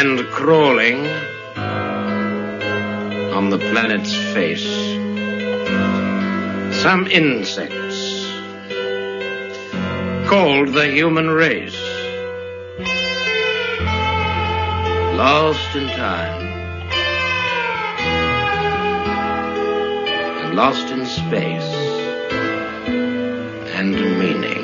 and crawling on the planet's face. Some insects called the human race, lost in time and lost in space and meaning.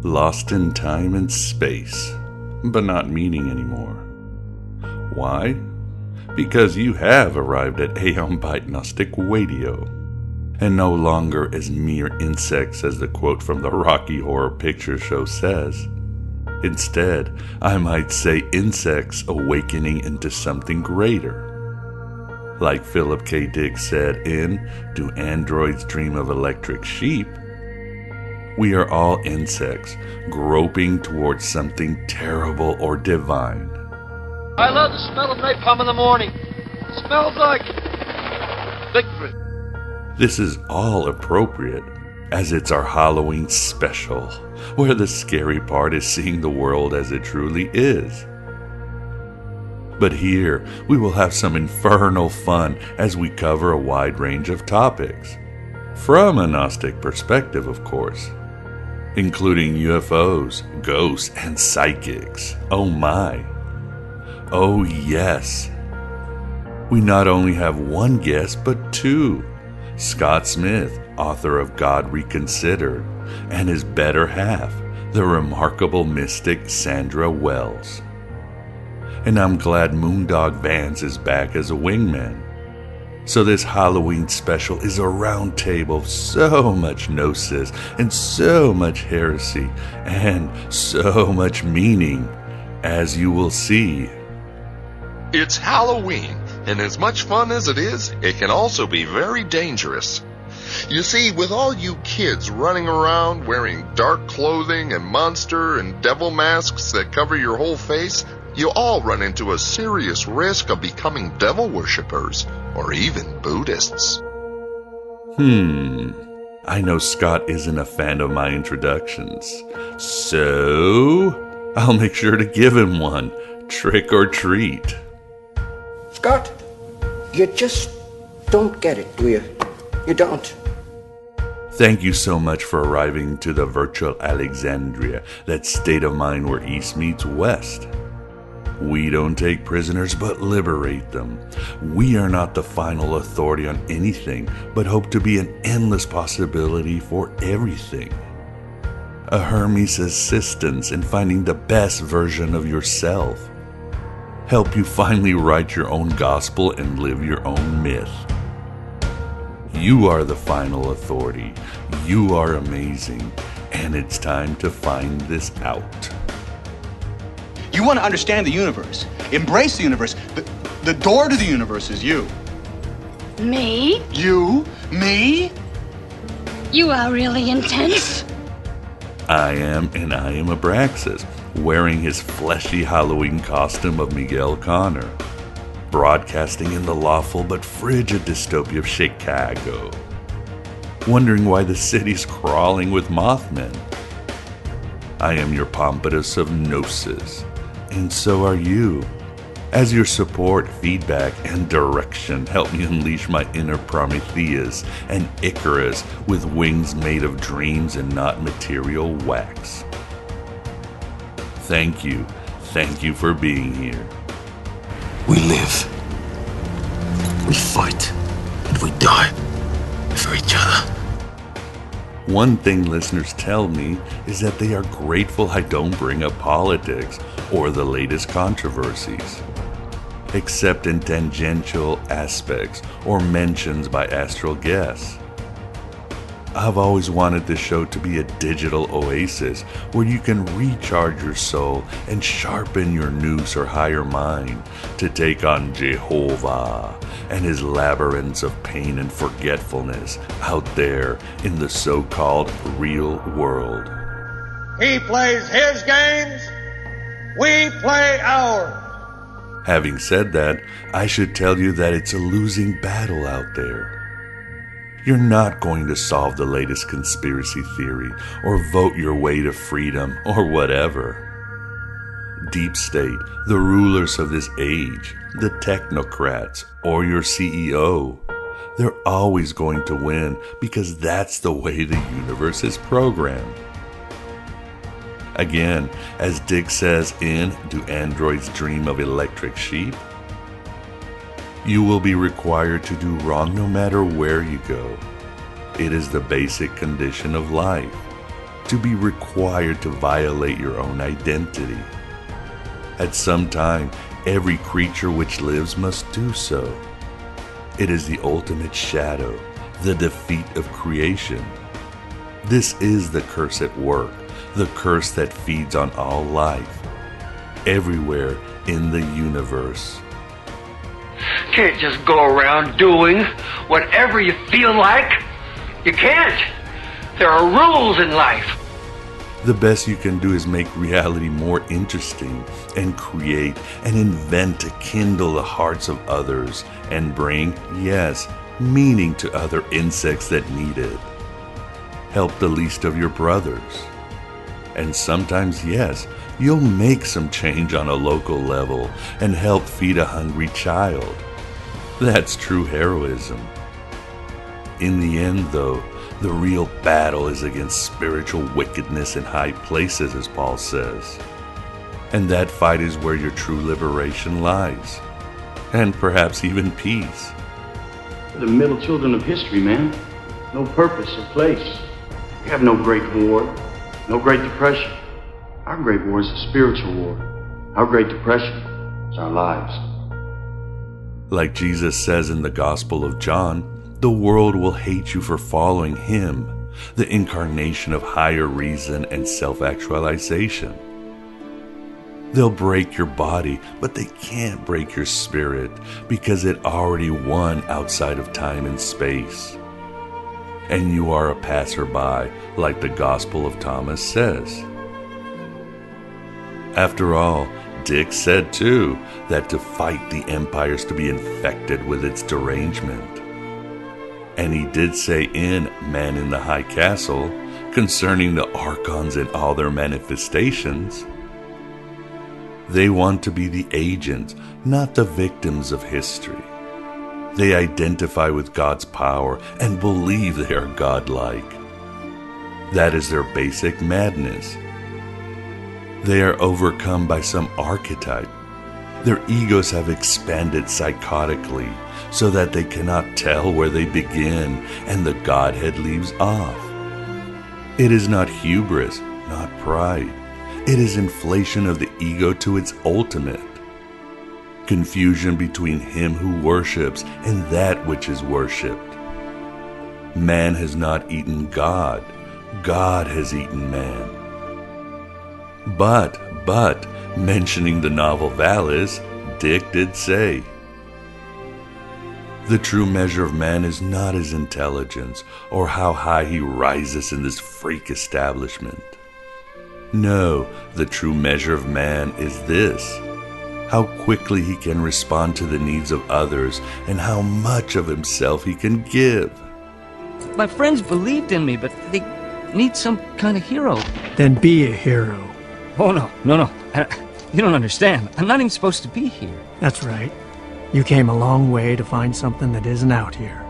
Lost in time and space, but not meaning anymore. Why? Because you have arrived at Aeon by Gnostic Radio, and no longer as mere insects as the quote from the Rocky Horror Picture Show says. Instead, I might say insects awakening into something greater. Like Philip K. Dick said in Do Androids Dream of Electric Sheep? We are all insects, groping towards something terrible or divine. I love the smell of napalm in the morning. It smells like victory. This is all appropriate, as it's our Halloween special, where the scary part is seeing the world as it truly is. But here, we will have some infernal fun as we cover a wide range of topics. From a Gnostic perspective, of course. Including UFOs, ghosts, and psychics. Oh my. Oh yes. We not only have one guest, but two. Scott Smith, author of God Reconsidered, and his better half, the remarkable mystic Sandra Wells. And I'm glad Moondog Vance is back as a wingman. So this Halloween special is a roundtable of so much gnosis and so much heresy and so much meaning, as you will see. It's Halloween, and as much fun as it is, it can also be very dangerous. You see, with all you kids running around wearing dark clothing and monster and devil masks that cover your whole face, you all run into a serious risk of becoming devil worshippers, or even Buddhists. I know Scott isn't a fan of my introductions, so I'll make sure to give him one, trick or treat. Scott, you just don't get it, do you? You don't. Thank you so much for arriving to the virtual Alexandria, that state of mind where East meets West. We don't take prisoners, but liberate them. We are not the final authority on anything, but hope to be an endless possibility for everything. A Hermes assistance in finding the best version of yourself. Help you finally write your own gospel and live your own myth. You are the final authority. You are amazing, and it's time to find this out. You want to understand the universe, embrace the universe. The door to the universe is you. Me? You? Me? You are really intense. I am Abraxas, wearing his fleshy Halloween costume of Miguel Connor, broadcasting in the lawful but frigid dystopia of Chicago, wondering why the city's crawling with Mothmen. I am your Pompatus of Gnosis, and so are you. As your support, feedback, and direction help me unleash my inner Prometheus and Icarus with wings made of dreams and not material wax. Thank you for being here. We live, we fight, and we die for each other. One thing listeners tell me is that they are grateful I don't bring up politics or the latest controversies, except in tangential aspects or mentions by astral guests. I've always wanted this show to be a digital oasis where you can recharge your soul and sharpen your nous or higher mind to take on Jehovah and his labyrinths of pain and forgetfulness out there in the so-called real world. He plays his games, we play ours. Having said that, I should tell you that it's a losing battle out there. You're not going to solve the latest conspiracy theory or vote your way to freedom or whatever. deep state, the rulers of this age, the technocrats, or your CEO. They're always going to win because that's the way the universe is programmed. Again, as Dick says in Do Androids Dream of Electric Sheep? You will be required to do wrong no matter where you go. It is the basic condition of life, to be required to violate your own identity. At some time, every creature which lives must do so. It is the ultimate shadow, the defeat of creation. This is the curse at work, the curse that feeds on all life, everywhere in the universe. Can't just go around doing whatever you feel like. You can't. There are rules in life. The best you can do is make reality more interesting and create and invent to kindle the hearts of others and bring, yes, meaning to other insects that need it. Help the least of your brothers. And sometimes, yes, you'll make some change on a local level and help feed a hungry child. That's true heroism. In the end, though, the real battle is against spiritual wickedness in high places, as Paul says. And that fight is where your true liberation lies. And perhaps even peace. The middle children of history, man. No purpose or place. We have no great war, no Great Depression. Our great war is a spiritual war. Our Great Depression is our lives. Like Jesus says in the Gospel of John, the world will hate you for following Him, the incarnation of higher reason and self-actualization. They'll break your body, but they can't break your spirit because it already won outside of time and space. And you are a passerby, like the Gospel of Thomas says. After all, Dick said too that to fight the empire is to be infected with its derangement. And he did say in Man in the High Castle, concerning the Archons and all their manifestations, they want to be the agents, not the victims of history. They identify with God's power and believe they are godlike. That is their basic madness. They are overcome by some archetype. Their egos have expanded psychotically so that they cannot tell where they begin and the Godhead leaves off. It is not hubris, not pride. It is inflation of the ego to its ultimate. Confusion between him who worships and that which is worshipped. Man has not eaten God. God has eaten man. But, mentioning the novel Valis, Dick did say, the true measure of man is not his intelligence or how high he rises in this freak establishment. No, the true measure of man is this: how quickly he can respond to the needs of others and how much of himself he can give. My friends believed in me, but they need some kind of hero. Then be a hero. Oh, no. You don't understand. I'm not even supposed to be here. That's right. You came a long way to find something that isn't out here.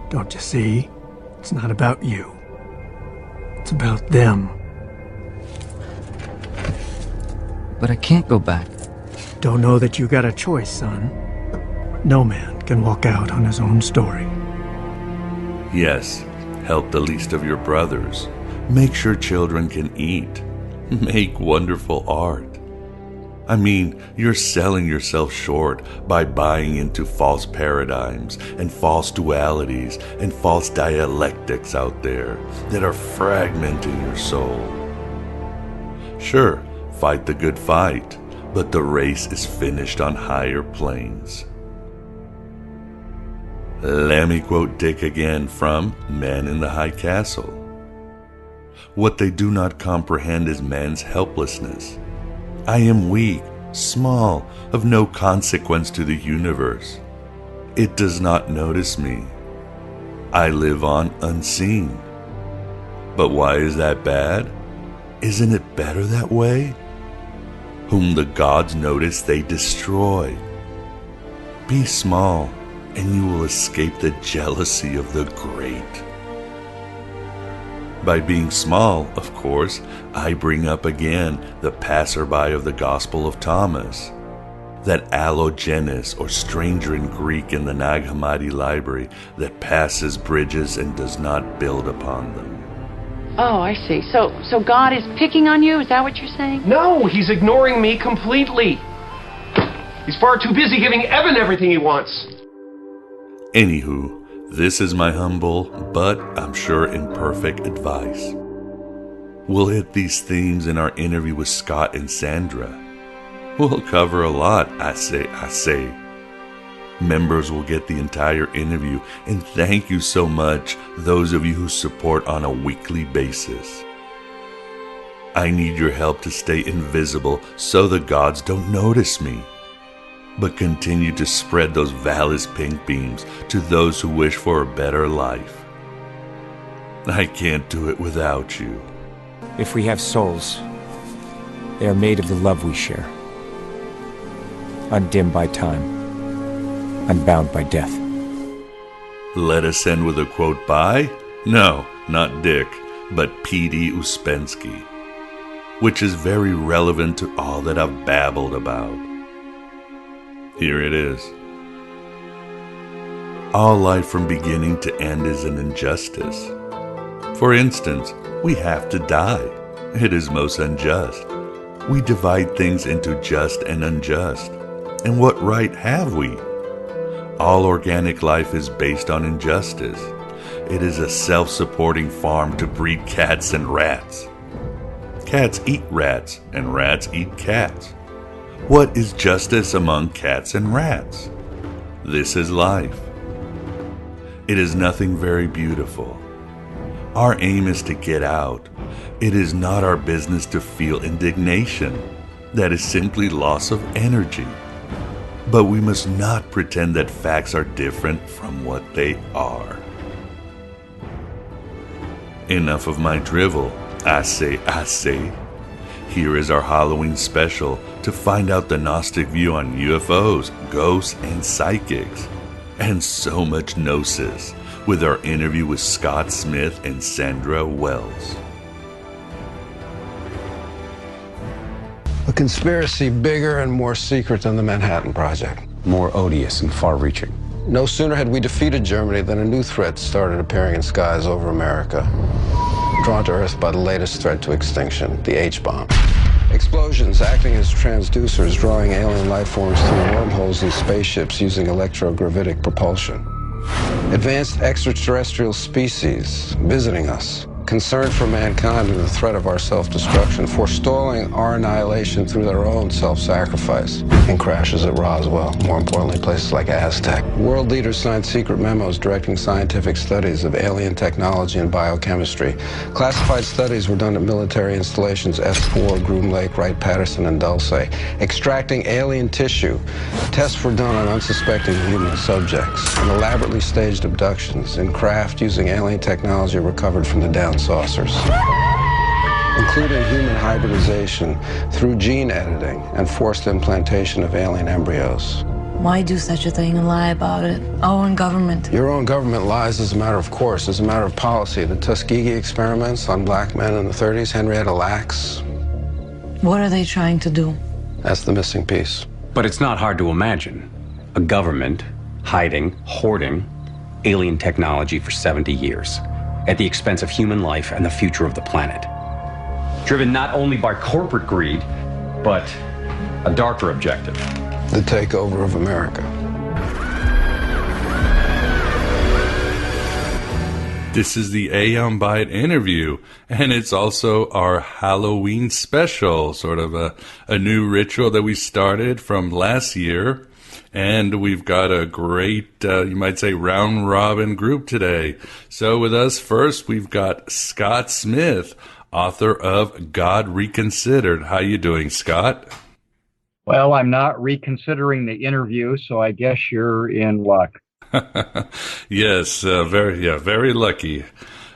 Don't you see? It's not about you. It's about them. But I can't go back. Don't know that you got a choice, son. No man can walk out on his own story. Yes, help the least of your brothers. Make sure children can eat. Make wonderful art. I mean, you're selling yourself short by buying into false paradigms and false dualities and false dialectics out there that are fragmenting your soul. Sure, fight the good fight, but the race is finished on higher planes. Let me quote Dick again from Man in the High Castle. What they do not comprehend is man's helplessness. I am weak, small, of no consequence to the universe. It does not notice me. I live on unseen. But why is that bad? Isn't it better that way? whom the gods notice they destroy. Be small, and you will escape the jealousy of the great. By being small, of course, I bring up again the passerby of the Gospel of Thomas, that allogenes or stranger in Greek in the Nag Hammadi library that passes bridges and does not build upon them. Oh, I see. So God is picking on you? Is that what you're saying? No, he's ignoring me completely. He's far too busy giving Evan everything he wants. Anywho, this is my humble, but I'm sure imperfect advice. We'll hit these themes in our interview with Scott and Sandra. We'll cover a lot, I say. Members will get the entire interview, and thank you so much, those of you who support on a weekly basis. I need your help to stay invisible so the gods don't notice me, but continue to spread those valid pink beams to those who wish for a better life. I can't do it without you. If we have souls, they are made of the love we share, undimmed by time, unbound by death. Let us end with a quote by, no, not Dick, but P.D. Uspensky, which is very relevant to all that I've babbled about. Here it is. All life from beginning to end is an injustice. For instance, we have to die. It is most unjust. We divide things into just and unjust. And what right have we? All organic life is based on injustice. It is a self-supporting farm to breed cats and rats. Cats eat rats, and rats eat cats. What is justice among cats and rats? This is life. It is nothing very beautiful. Our aim is to get out. It is not our business to feel indignation. That is simply loss of energy. But we must not pretend that facts are different from what they are. Enough of my drivel. I say. Here is our Halloween special to find out the Gnostic view on UFOs, ghosts, and psychics. And so much gnosis with our interview with Scott Smith and Sandra Wells. A conspiracy bigger and more secret than the Manhattan Project. More odious and far-reaching. No sooner had we defeated Germany than a new threat started appearing in skies over America. Drawn to Earth by the latest threat to extinction, the H-bomb. Explosions acting as transducers, drawing alien life forms through wormholes in spaceships using electrogravitic propulsion. Advanced extraterrestrial species visiting us, concerned for mankind and the threat of our self-destruction, forestalling our annihilation through their own self-sacrifice, and crashes at Roswell, more importantly, places like Aztec. World leaders signed secret memos directing scientific studies of alien technology and biochemistry. Classified studies were done at military installations S4, Groom Lake, Wright-Patterson, and Dulce. Extracting alien tissue. Tests were done on unsuspecting human subjects, and elaborately staged abductions in craft using alien technology recovered from the down saucers, including human hybridization through gene editing and forced implantation of alien embryos. Why do such a thing and lie about it? Our own government. Your own government lies as a matter of course, as a matter of policy. The Tuskegee experiments on black men in the 30s, Henrietta Lacks. What are they trying to do? That's the missing piece. But it's not hard to imagine. A government hiding, hoarding alien technology for 70 years. At the expense of human life and the future of the planet. Driven not only by corporate greed, but a darker objective. The takeover of America. This is the Aeon Byte interview, and it's also our Halloween special, sort of a new ritual that we started from last year. And we've got a great, you might say, round-robin group today. So with us first, we've got Scott Smith, author of God Reconsidered. How you doing, Scott? Well, I'm not reconsidering the interview, so I guess you're in luck. Yes, very lucky.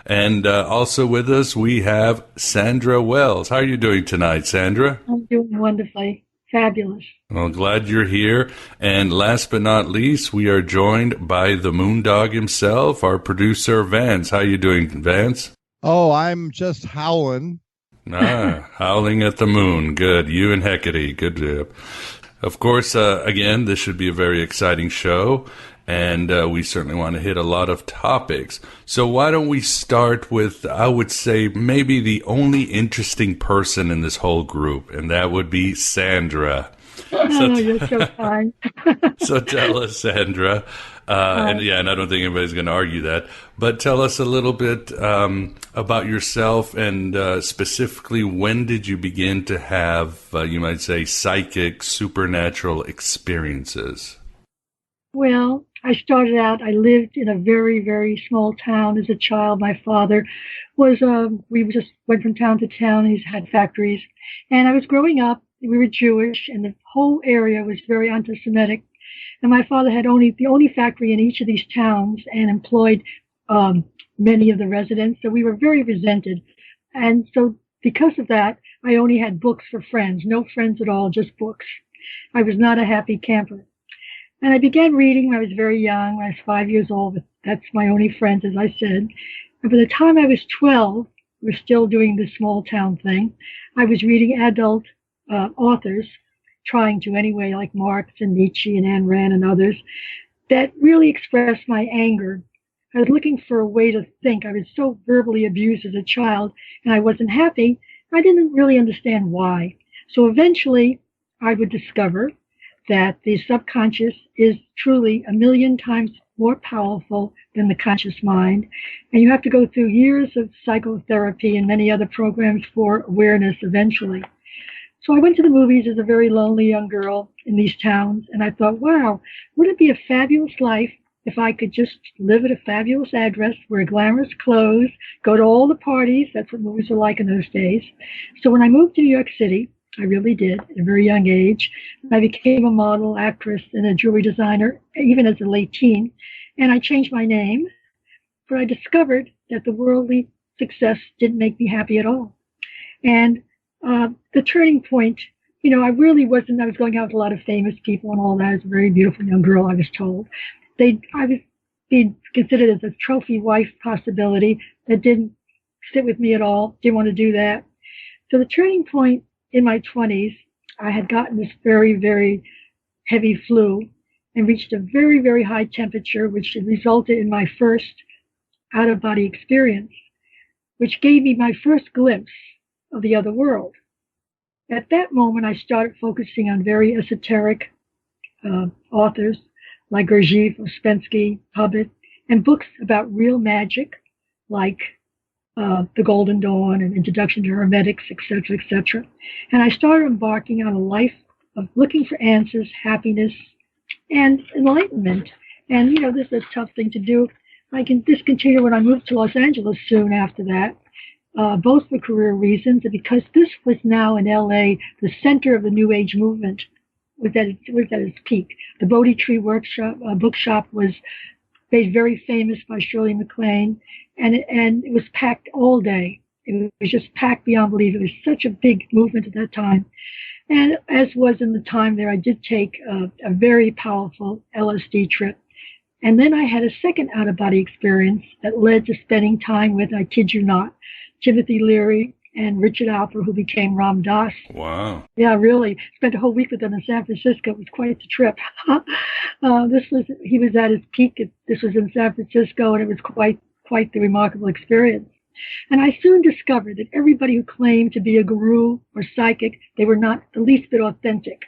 And also with us, we have Sandra Wells. How are you doing tonight, Sandra? I'm doing wonderfully. Fabulous. Well, glad you're here. And last but not least, we are joined by the Moondog himself, our producer, Vance. How are you doing, Vance? Oh, I'm just howling. Howling at the moon. Good. You and Hecate. Good job. Of course, again, this should be a very exciting show, and we certainly want to hit a lot of topics. So why don't we start with, I would say, maybe the only interesting person in this whole group, and that would be Sandra. You're so kind. So tell us, Sandra, and I don't think anybody's going to argue that, but tell us a little bit about yourself, and specifically, when did you begin to have, you might say, psychic, supernatural experiences? Well, I started out, I lived in a very, very small town as a child. My father was, we just went from town to town. He's had factories. And I was growing up, we were Jewish, and the whole area was very anti-Semitic. And my father had the only factory in each of these towns and employed many of the residents. So we were very resented. And so because of that, I only had books for friends, no friends at all, just books. I was not a happy camper. And I began reading when I was very young, when I was 5 years old. That's my only friends, as I said. And by the time I was 12, we were still doing the small town thing. I was reading adult authors, trying to anyway, like Marx and Nietzsche and Ayn Rand and others, that really expressed my anger. I was looking for a way to think. I was so verbally abused as a child, and I wasn't happy. I didn't really understand why. So eventually, I would discover that the subconscious is truly 1,000,000 times more powerful than the conscious mind. And you have to go through years of psychotherapy and many other programs for awareness eventually. So I went to the movies as a very lonely young girl in these towns, and I thought, wow, wouldn't it be a fabulous life if I could just live at a fabulous address, wear glamorous clothes, go to all the parties. That's what movies were like in those days. So when I moved to New York City, I really did, at a very young age. I became a model, actress, and a jewelry designer, even as a late teen. And I changed my name, but I discovered that the worldly success didn't make me happy at all. And the turning point, I really wasn't, I was going out with a lot of famous people and all that. I was a very beautiful young girl, I was told. I was being considered as a trophy wife possibility that didn't sit with me at all, didn't want to do that. So the turning point in my 20s, I had gotten this very, very heavy flu and reached a very, very high temperature, which resulted in my first out-of-body experience, which gave me my first glimpse of the other world. At that moment, I started focusing on very esoteric authors like Gurdjieff, Ouspensky, Hubbard, and books about real magic like The Golden Dawn and Introduction to Hermetics, etc., etc. And I started embarking on a life of looking for answers, happiness, and enlightenment. And, this is a tough thing to do. I can discontinue when I moved to Los Angeles soon after that, both for career reasons and because this was now in L.A., the center of the New Age movement was at its peak. The Bodhi Tree bookshop was made very famous by Shirley MacLaine, and it was packed all day. It was just packed beyond belief. It was such a big movement at that time. And as was in the time there, I did take a very powerful LSD trip. And then I had a second out-of-body experience that led to spending time with, I kid you not, Timothy Leary and Richard Alper, who became Ram Dass. Wow. Yeah, really. Spent a whole week with them in San Francisco. It was quite the trip. He was at his peak. This was in San Francisco, and it was quite the remarkable experience. And I soon discovered that everybody who claimed to be a guru or psychic, they were not the least bit authentic.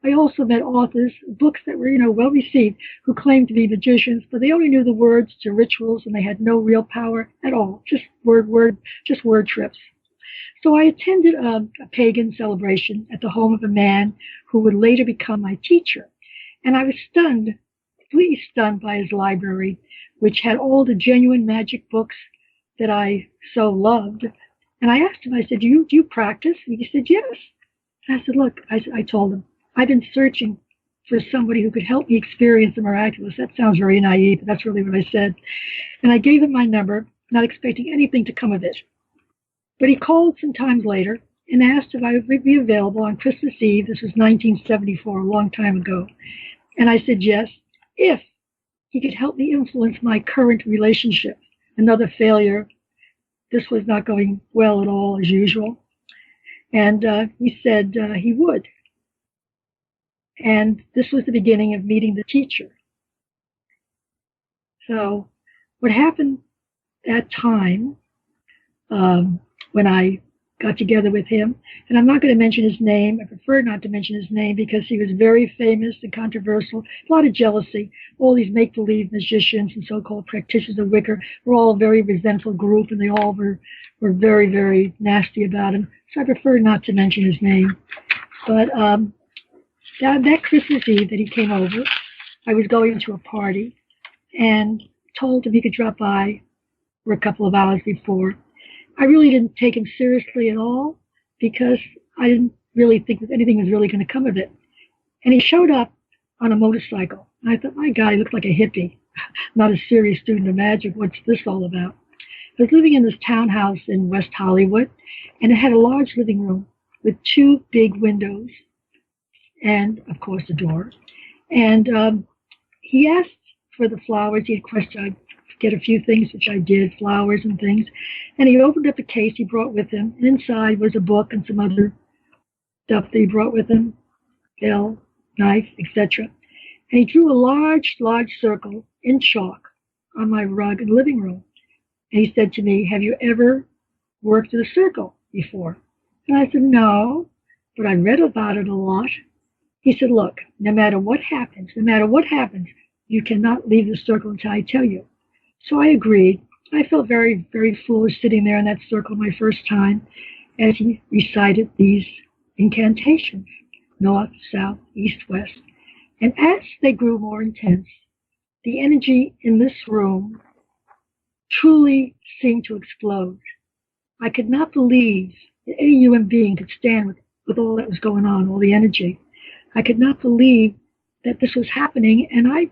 I also met authors, books that were, well received, who claimed to be magicians, but they only knew the words to rituals and they had no real power at all. Just word trips. So I attended a pagan celebration at the home of a man who would later become my teacher. And I was stunned, completely stunned by his library, which had all the genuine magic books that I so loved. And I asked him, I said, do you practice? And he said, yes. And I said, look, I told him, I've been searching for somebody who could help me experience the miraculous. That sounds very naive, but that's really what I said. And I gave him my number. not expecting anything to come of it. But he called some time later and asked if I would be available on Christmas Eve. This was 1974, a long time ago. And I said yes, if he could help me influence my current relationship. Another failure. This was not going well at all, as usual. And he said he would. And this was the beginning of meeting the teacher. So what happened that time when I got together with him, and I'm not going to mention his name. I prefer not to mention his name because he was very famous and controversial. A lot of jealousy. All these make-believe magicians and so-called practitioners of Wicca were all a very resentful group, and they all were very, very nasty about him. So I prefer not to mention his name. But that Christmas Eve that he came over, I was going to a party and told him he could drop by for a couple of hours before. I really didn't take him seriously at all because I didn't really think that anything was really going to come of it. And he showed up on a motorcycle. And I thought, my God, he looked like a hippie, not a serious student of magic. What's this all about? I was living in this townhouse in West Hollywood, and it had a large living room with 2 big windows and, of course, a door. And he asked for the flowers. He had questioned, I'd get a few things, which I did, flowers and things. And he opened up a case he brought with him, and inside was a book and some other stuff that he brought with him, bell, knife, etc. And he drew a large, large circle in chalk on my rug in the living room. And he said to me, have you ever worked with a circle before? And I said, no, but I read about it a lot. He said, look, no matter what happens, you cannot leave the circle until I tell you. So I agreed. I felt very, very foolish sitting there in that circle my first time as he recited these incantations, north, south, east, west. And as they grew more intense, the energy in this room truly seemed to explode. I could not believe that any human being could stand with all that was going on, all the energy. I could not believe that this was happening, and I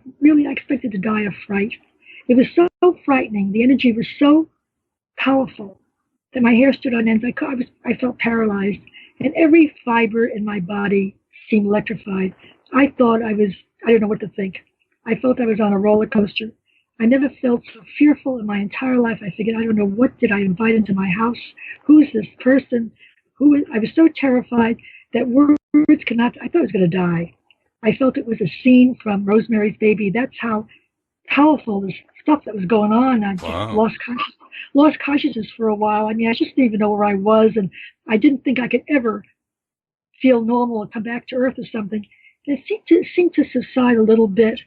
expected to die of fright. It was so frightening. The energy was so powerful that my hair stood on end. I felt paralyzed, and every fiber in my body seemed electrified. I thought I don't know what to think. I felt I was on a roller coaster. I never felt so fearful in my entire life. I figured, I don't know, what did I invite into my house? Who is this person? I was so terrified that words cannot, I thought I was going to die. I felt it was a scene from Rosemary's Baby. That's how powerful this stuff that was going on. I just lost consciousness for a while. I mean, I just didn't even know where I was, and I didn't think I could ever feel normal or come back to Earth or something. And it seemed to subside a little bit.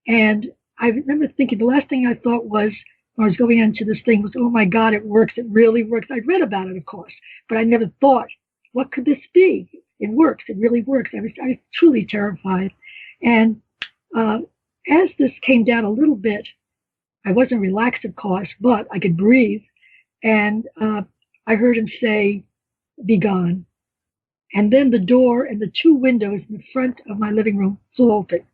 And I remember thinking, the last thing I thought was, when I was going into this thing, was, oh my God, it works. It really works. I'd read about it, of course, but I never thought, what could this be? It works. It really works. I was truly terrified. And as this came down a little bit, I wasn't relaxed, of course, but I could breathe. And I heard him say, be gone. And then the door and the 2 windows in the front of my living room flew open.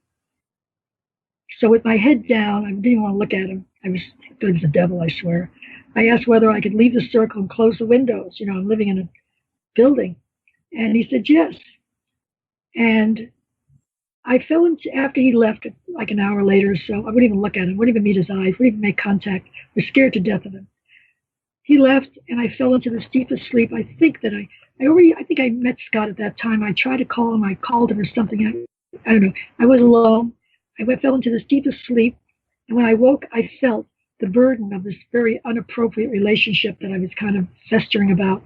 So with my head down, I didn't even want to look at him. I was good as the devil, I swear. I asked whether I could leave the circle and close the windows. You know, I'm living in a building. And he said yes. And I fell into, after he left, like an hour later or so, I wouldn't even look at him, wouldn't even meet his eyes, wouldn't even make contact. I was scared to death of him. He left, and I fell into this deepest sleep. I think I met Scott at that time. I tried to call him. I called him or something. I don't know. I was alone. I fell into this deepest sleep. And when I woke, I felt the burden of this very inappropriate relationship that I was kind of festering about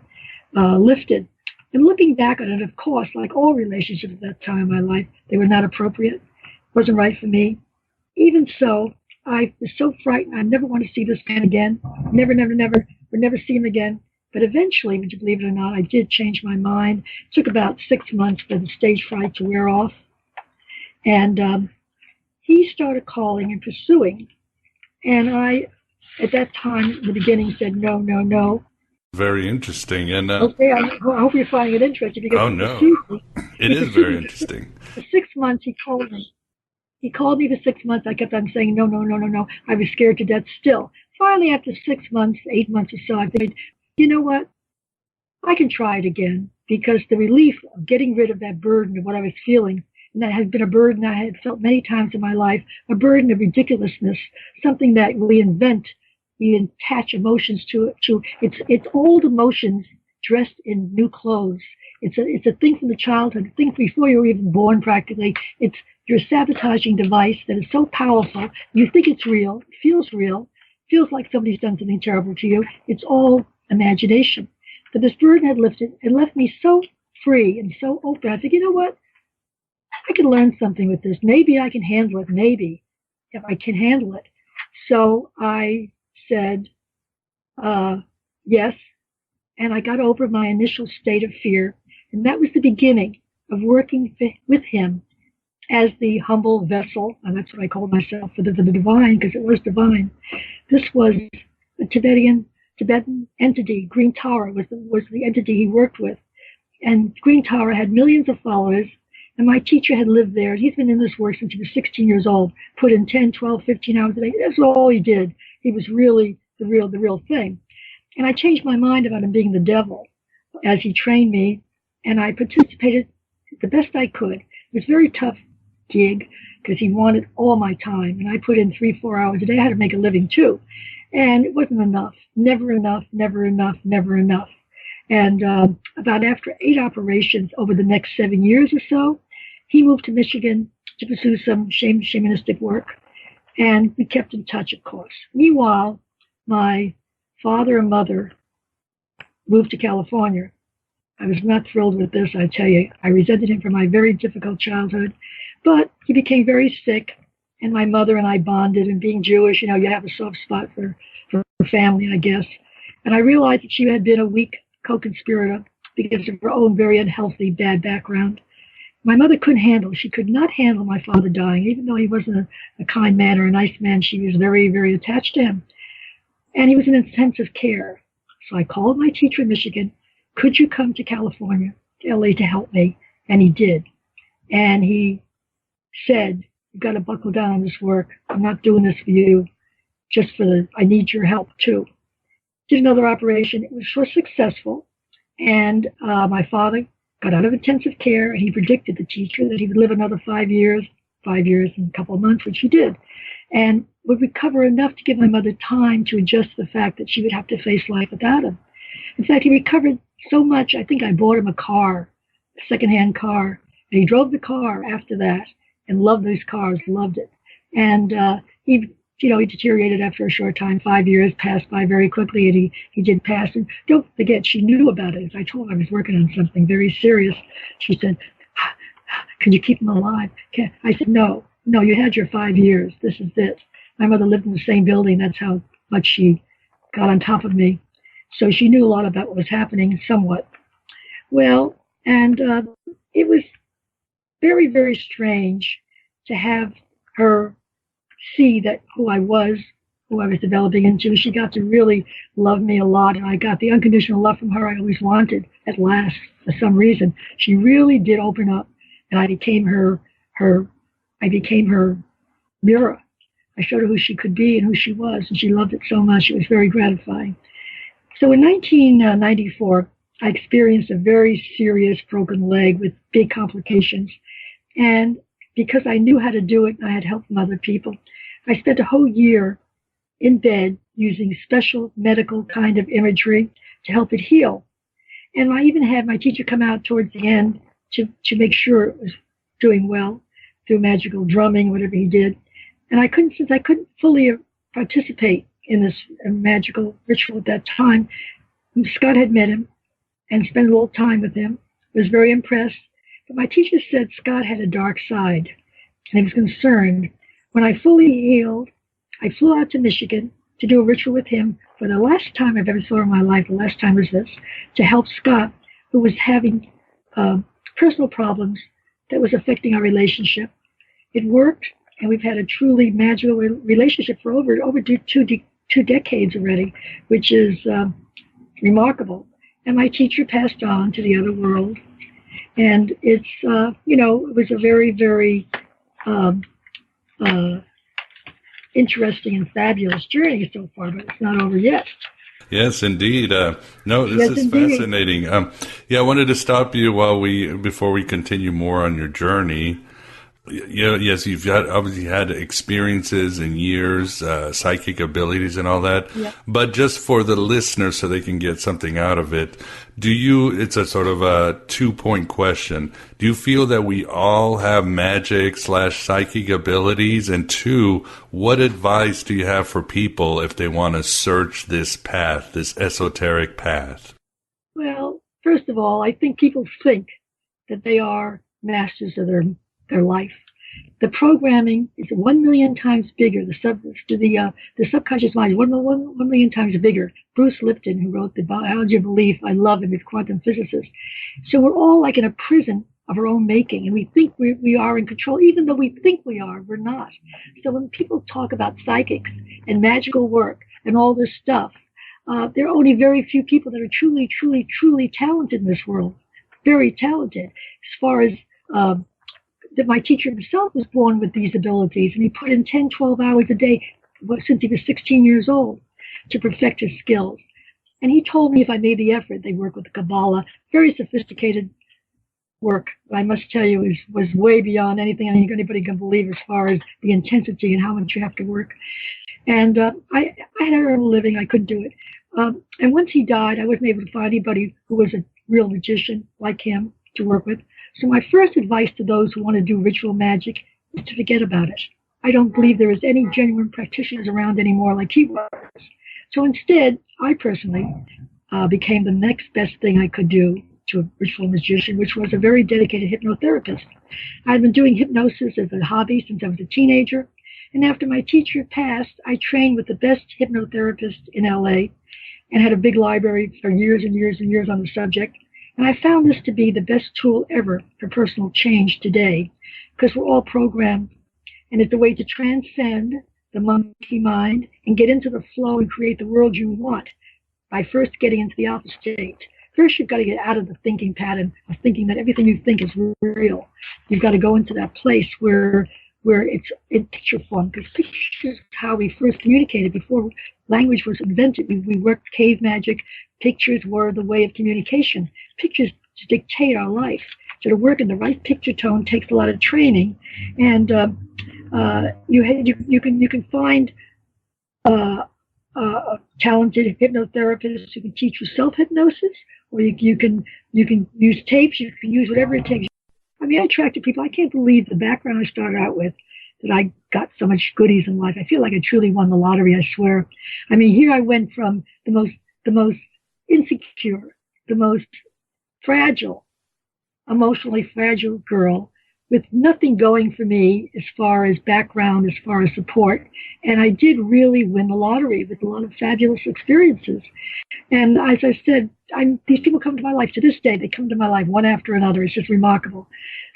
lifted. And looking back on it, of course, like all relationships at that time in my life, they were not appropriate. Wasn't right for me. Even so, I was so frightened. I never want to see this man again. Never, never, never. Would never see him again. But eventually, would you believe it or not, I did change my mind. It took about 6 months for the stage fright to wear off. And he started calling and pursuing. And I, at that time, in the beginning, said, no, no, no. Very interesting. And okay, I hope you're finding it interesting. Because oh, no. It is very interesting. For 6 months, he called me. He called me for 6 months. I kept on saying, no, no, no, no, no. I was scared to death still. finally, after 6 months, 8 months or so, I figured, you know what? I can try it again, because the relief of getting rid of that burden of what I was feeling, and that had been a burden I had felt many times in my life, a burden of ridiculousness, something that we invent, we attach emotions to it. It's old emotions dressed in new clothes. It's a thing from the childhood, a thing before you were even born practically. It's your sabotaging device that is so powerful. You think it's real, feels like somebody's done something terrible to you. It's all imagination. But this burden had lifted and left me so free and so open. I think, you know what? I can learn something with this. Maybe I can handle it. Maybe, if I can handle it. So I said yes, and I got over my initial state of fear. And that was the beginning of working with him as the humble vessel, and that's what I called myself, for the divine, because it was divine. This was a Tibetan entity. Green Tower was the entity he worked with. And Green Tower had millions of followers, and my teacher had lived there. He's been in this work since he was 16 years old, put in 10, 12, 15 hours a day. That's all he did. He was really the real thing. And I changed my mind about him being the devil as he trained me, and I participated the best I could. It was a very tough gig because he wanted all my time, and I put in 3-4 hours a day. I had to make a living too, and it wasn't enough. Never enough. And about after 8 operations over the next 7 years or so, he moved to Michigan to pursue some shamanistic work, and we kept in touch, of course. Meanwhile, my father and mother moved to California. I was not thrilled with this, I tell you. I resented him for my very difficult childhood, but he became very sick, and my mother and I bonded, and being Jewish, you have a soft spot for family, I guess. And I realized that she had been a weak co-conspirator because of her own very unhealthy, bad background. My mother she could not handle my father dying, even though he wasn't a kind man or a nice man. She was very, very attached to him. And he was in intensive care. So I called my teacher in Michigan, could you come to California, to LA, to help me? And he did. And he said, you've got to buckle down on this work. I'm not doing this for you, I need your help too. Did another operation. It was successful. And my father got out of intensive care, and he predicted, the teacher, that he would live another 5 years and a couple of months, which he did, and would recover enough to give my mother time to adjust to the fact that she would have to face life without him. In fact, he recovered so much, I think I bought him a secondhand car, and he drove the car after that and loved those cars, loved it. And he deteriorated after a short time. 5 years passed by very quickly, and he did pass. And don't forget, she knew about it. As I told her, I was working on something very serious. She said, can you keep him alive? I said, no, you had your 5 years. This is it. My mother lived in the same building. That's how much she got on top of me. So she knew a lot about what was happening, somewhat. Well, and it was very, very strange to have her see that who I was developing into. She got to really love me a lot, and I got the unconditional love from her I always wanted at last for some reason. She really did open up, and I became her mirror. I showed her who she could be and who she was, and she loved it so much. It was very gratifying. So in 1994, I experienced a very serious broken leg with big complications, and because I knew how to do it and I had help from other people, I spent a whole year in bed using special medical kind of imagery to help it heal. And I even had my teacher come out towards the end to make sure it was doing well through magical drumming, whatever he did. And since I couldn't fully participate in this magical ritual at that time, Scott had met him and spent a little time with him, was very impressed. But my teacher said Scott had a dark side, and he was concerned. When I fully healed, I flew out to Michigan to do a ritual with him for the last time I've ever saw in my life. The last time was this, to help Scott, who was having personal problems that was affecting our relationship. It worked, and we've had a truly magical relationship for over 2 decades already, which is remarkable. And my teacher passed on to the other world. And it's, it was a very, very interesting and fabulous journey so far, but it's not over yet. Yes, indeed. No, this Yes, is indeed. fascinating. Yeah, I wanted to stop you before we continue more on your journey. Yes, you've obviously had experiences and years, psychic abilities and all that. Yeah. But just for the listeners, so they can get something out of it, it's a sort of a 2-point question. Do you feel that we all have magic / psychic abilities? And 2, what advice do you have for people if they want to search this path, this esoteric path? Well, first of all, I think people think that they are masters of their life. The programming is 1 million times bigger. The subconscious mind is 1 million times bigger. Bruce Lipton, who wrote The Biology of Belief, I love him, he's a quantum physicist. So we're all like in a prison of our own making, and we think we are in control. Even though we think we are, we're not. So when people talk about psychics and magical work and all this stuff, there are only very few people that are truly, truly, truly talented in this world. Very talented. As far as that my teacher himself was born with these abilities, and he put in 10, 12 hours a day since he was 16 years old to perfect his skills. And he told me if I made the effort, they work with the Kabbalah, very sophisticated work, I must tell you, was way beyond anything I think anybody can believe as far as the intensity and how much you have to work. And I had to earn a living. I couldn't do it. And once he died, I wasn't able to find anybody who was a real magician like him to work with. So my first advice to those who want to do ritual magic is to forget about it. I don't believe there is any genuine practitioners around anymore like he was. So instead, I personally became the next best thing I could do to a ritual magician, which was a very dedicated hypnotherapist. I'd been doing hypnosis as a hobby since I was a teenager. And after my teacher passed, I trained with the best hypnotherapist in LA and had a big library for years and years and years on the subject. And I found this to be the best tool ever for personal change today, because we're all programmed, and it's a way to transcend the monkey mind and get into the flow and create the world you want by first getting into the alpha state. First, you've got to get out of the thinking pattern of thinking that everything you think is real. You've got to go into that place where it's in picture form, because pictures is how we first communicated before language was invented. We worked cave magic. Pictures were the way of communication. Pictures dictate our life. So to work in the right picture tone takes a lot of training, and you can find talented hypnotherapists who can teach you self-hypnosis, or you can use tapes. You can use whatever it takes. I mean, I attracted people. I can't believe the background I started out with, that I got so much goodies in life. I feel like I truly won the lottery, I swear. I mean, here I went from the most insecure, the most fragile, emotionally fragile girl with nothing going for me as far as background, as far as support. And I did really win the lottery with a lot of fabulous experiences. And as I said, these people come to my life to this day. They come to my life one after another. It's just remarkable.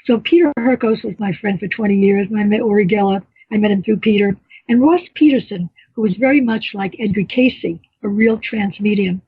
So Peter Herkos was my friend for 20 years. And I met Uri Geller. I met him through Peter. And Ross Peterson, who was very much like Edgar Cayce, a real trance medium.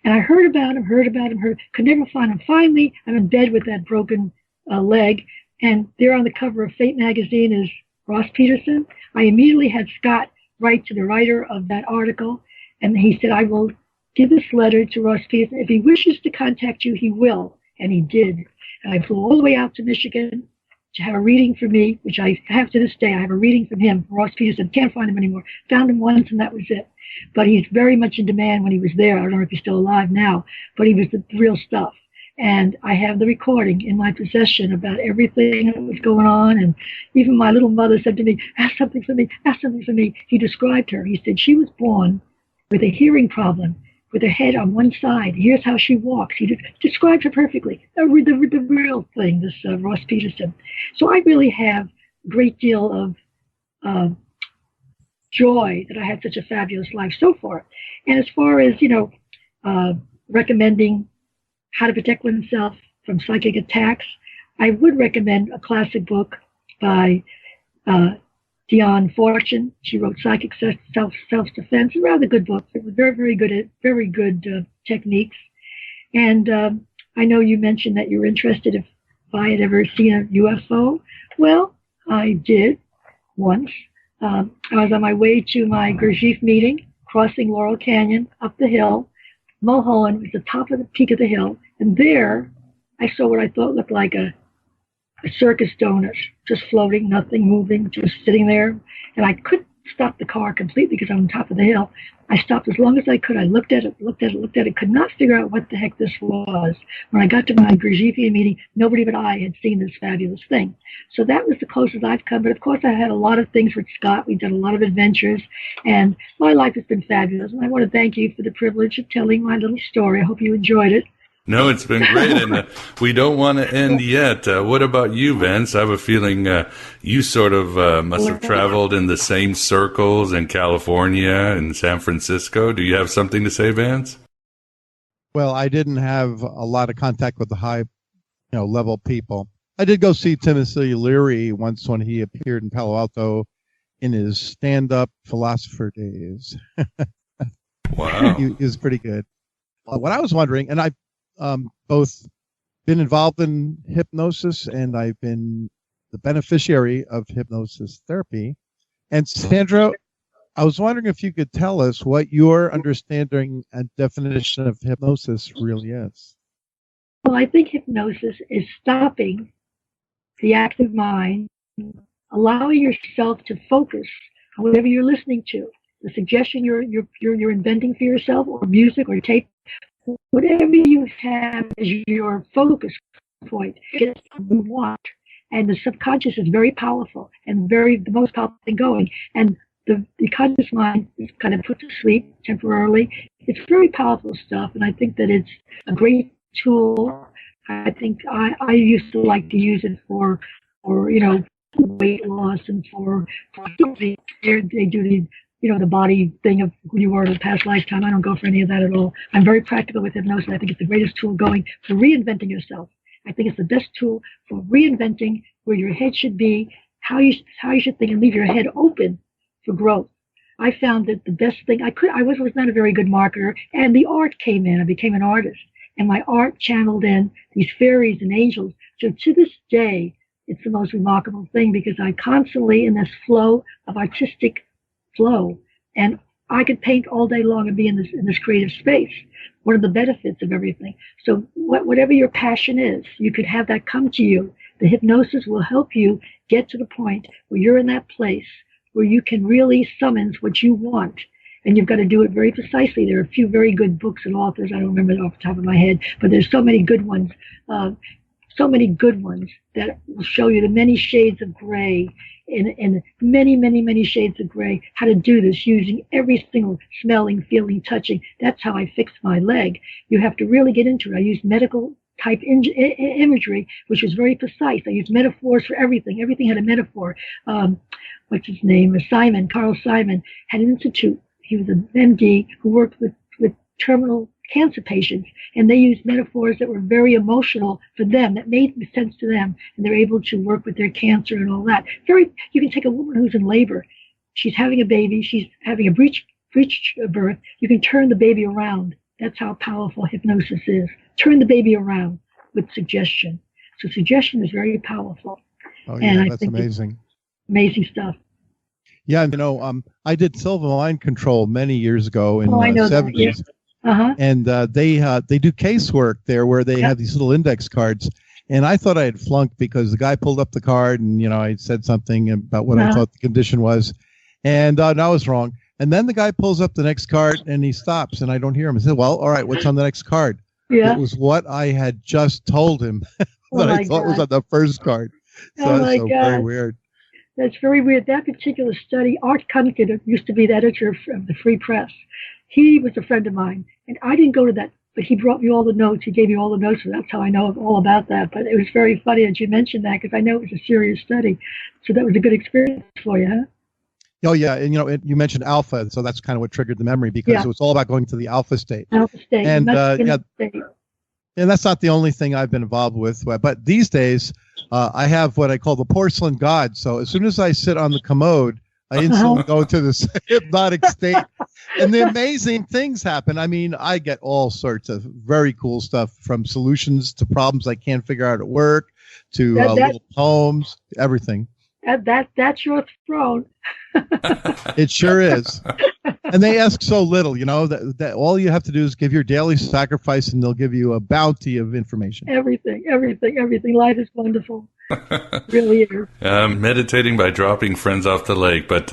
And I heard about him, could never find him. Finally, I'm in bed with that broken leg. And there on the cover of Fate magazine is Ross Peterson. I immediately had Scott write to the writer of that article. And he said, I will give this letter to Ross Peterson. If he wishes to contact you, he will. And he did. And I flew all the way out to Michigan to have a reading for me, which I have to this day. I have a reading from him, Ross Peterson. Can't find him anymore. Found him once, and that was it. But he's very much in demand when he was there. I don't know if he's still alive now, but he was the real stuff. And I have the recording in my possession about everything that was going on. And even my little mother said to me, ask something for me, ask something for me. He described her. He said she was born with a hearing problem, with her head on one side. Here's how she walks. He described her perfectly. The real thing, this Ross Peterson. So I really have a great deal of joy that I had such a fabulous life so far. And as far as, recommending how to protect oneself from psychic attacks, I would recommend a classic book by Dion Fortune. She wrote Psychic Self-Defense, a rather good book. It was very good techniques. And I know you mentioned that you were interested if I had ever seen a UFO. Well, I did once. I was on my way to my Gurdjieff meeting, crossing Laurel Canyon, up the hill. Mulholland was the top of the peak of the hill, and there I saw what I thought looked like a circus donut, just floating, nothing moving, just sitting there. And I couldn't stop the car completely because I'm on top of the hill. I stopped as long as I could. I looked at it, could not figure out what the heck this was. When I got to my Gurdjieffian meeting, nobody but I had seen this fabulous thing. So that was the closest I've come. But of course, I had a lot of things with Scott. We've done a lot of adventures, and my life has been fabulous. And I want to thank you for the privilege of telling my little story. I hope you enjoyed it. No, it's been great, and we don't want to end yet. What about you, Vince? I have a feeling you sort of must have traveled in the same circles in California and San Francisco. Do you have something to say, Vince? Well, I didn't have a lot of contact with the high, level people. I did go see Timothy Leary once when he appeared in Palo Alto in his stand-up philosopher days. Wow. He was pretty good. What I was wondering, and I've both been involved in hypnosis and I've been the beneficiary of hypnosis therapy. And Sandra, I was wondering if you could tell us what your understanding and definition of hypnosis really is. Well, I think hypnosis is stopping the active mind, allowing yourself to focus on whatever you're listening to, the suggestion you're inventing for yourself, or music or tape. Whatever you have as your focus point is what you want. And the subconscious is very powerful and the most powerful thing going. And the conscious mind is kind of put to sleep temporarily. It's very powerful stuff, and I think that it's a great tool. I think I used to like to use it for weight loss and for they do the body thing of who you were in a past lifetime. I don't go for any of that at all. I'm very practical with hypnosis. I think it's the greatest tool going for reinventing yourself. I think it's the best tool for reinventing where your head should be, how you should think, and leave your head open for growth. I found that the best thing I was not a very good marketer, and the art came in. I became an artist, and my art channeled in these fairies and angels. So to this day, it's the most remarkable thing because I constantly in this flow of artistic flow, and I could paint all day long and be in this creative space. One of the benefits of everything. So whatever your passion is, you could have that come to you. The hypnosis will help you get to the point where you're in that place where you can really summon what you want. And you've got to do it very precisely. There are a few very good books and authors. I don't remember it off the top of my head, but there's so many good ones. That will show you the many shades of gray and many shades of gray, how to do this using every single smelling, feeling, touching. That's how I fixed my leg. You have to really get into it. I used medical type imagery, which was very precise. I used metaphors for everything. Everything had a metaphor. What's his name? Carl Simon had an institute. He was an MD who worked with terminal cancer patients, and they used metaphors that were very emotional for them, that made sense to them, and they're able to work with their cancer and all that. You can take a woman who's in labor, she's having a baby, she's having a breech birth, you can turn the baby around. That's how powerful hypnosis is. Turn the baby around with suggestion. So suggestion is very powerful. Oh yeah, and that's amazing. Amazing stuff. Yeah, I did Silva Mind Control many years ago in the 70s. Yeah. Uh-huh. And they do casework there where they have these little index cards. And I thought I had flunked because the guy pulled up the card and, I said something about what I thought the condition was. And I was wrong. And then the guy pulls up the next card and he stops and I don't hear him. I said, well, all right, what's on the next card? Yeah. It was what I had just told him that I thought was on the first card. So that's very weird. That's very weird. That particular study, Art Cunningham used to be the editor of the Free Press. He was a friend of mine, and I didn't go to that, but he brought me all the notes. He gave me all the notes, and that's how I know all about that. But it was very funny that you mentioned that because I know it was a serious study. So that was a good experience for you, huh? Oh, yeah. And, you mentioned alpha, so that's kind of what triggered the memory because it was all about going to the alpha state. Alpha state. And, and that's not the only thing I've been involved with. But these days, I have what I call the porcelain god. So as soon as I sit on the commode, I instantly go into this hypnotic state. And the amazing things happen. I mean, I get all sorts of very cool stuff, from solutions to problems I can't figure out at work to little poems, everything. That's your throne. It sure is. And they ask so little, that all you have to do is give your daily sacrifice and they'll give you a bounty of information. Everything. Life is wonderful. Really is. Meditating by dropping friends off the lake, but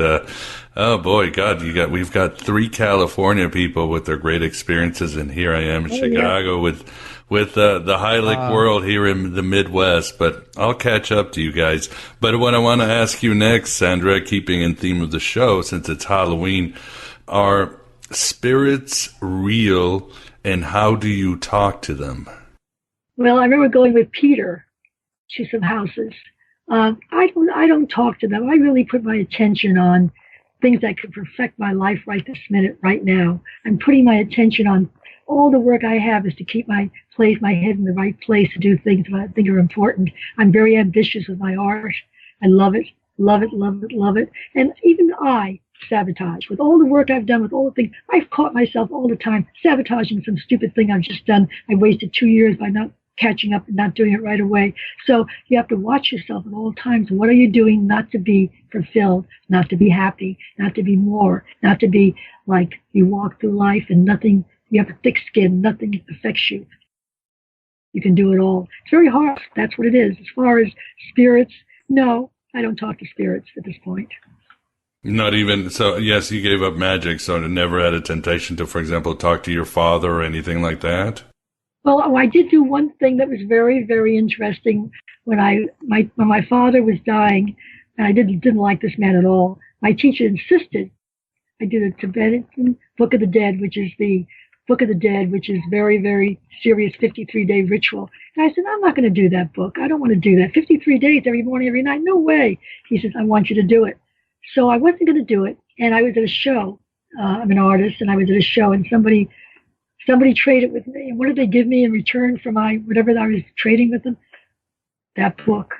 oh boy, God, we've got 3 California people with their great experiences, and here I am in Chicago with the Heilig world here in the Midwest. But I'll catch up to you guys. But what I want to ask you next, Sandra, keeping in theme of the show, since it's Halloween, are spirits real, and how do you talk to them? Well, I remember going with Peter to some houses. I don't talk to them. I really put my attention on things that could perfect my life right this minute, right now. I'm putting my attention on all the work I have is to keep my head in the right place to do things that I think are important. I'm very ambitious with my art. I love it. And even I sabotage. With all the work I've done, with all the things, I've caught myself all the time sabotaging some stupid thing I've just done. I wasted 2 years by not catching up and not doing it right away. So you have to watch yourself at all times. What are you doing not to be fulfilled, not to be happy, not to be more, not to be like you walk through life and nothing, you have a thick skin, nothing affects you. You can do it all. It's very hard. That's what it is. As far as spirits, no, I don't talk to spirits at this point. Not even, so yes, you gave up magic, so never had a temptation to, for example, talk to your father or anything like that? Well, I did do one thing that was very, very interesting when my father was dying, and I didn't like this man at all. My teacher insisted I do the Tibetan Book of the Dead, which is very, very serious 53-day ritual. And I said, I'm not going to do that book. I don't want to do that. 53 days every morning, every night. No way. He says, I want you to do it. So I wasn't going to do it. And I was at a show. I'm an artist, and I was at a show, and somebody traded with me. And what did they give me in return for my whatever I was trading with them? That book.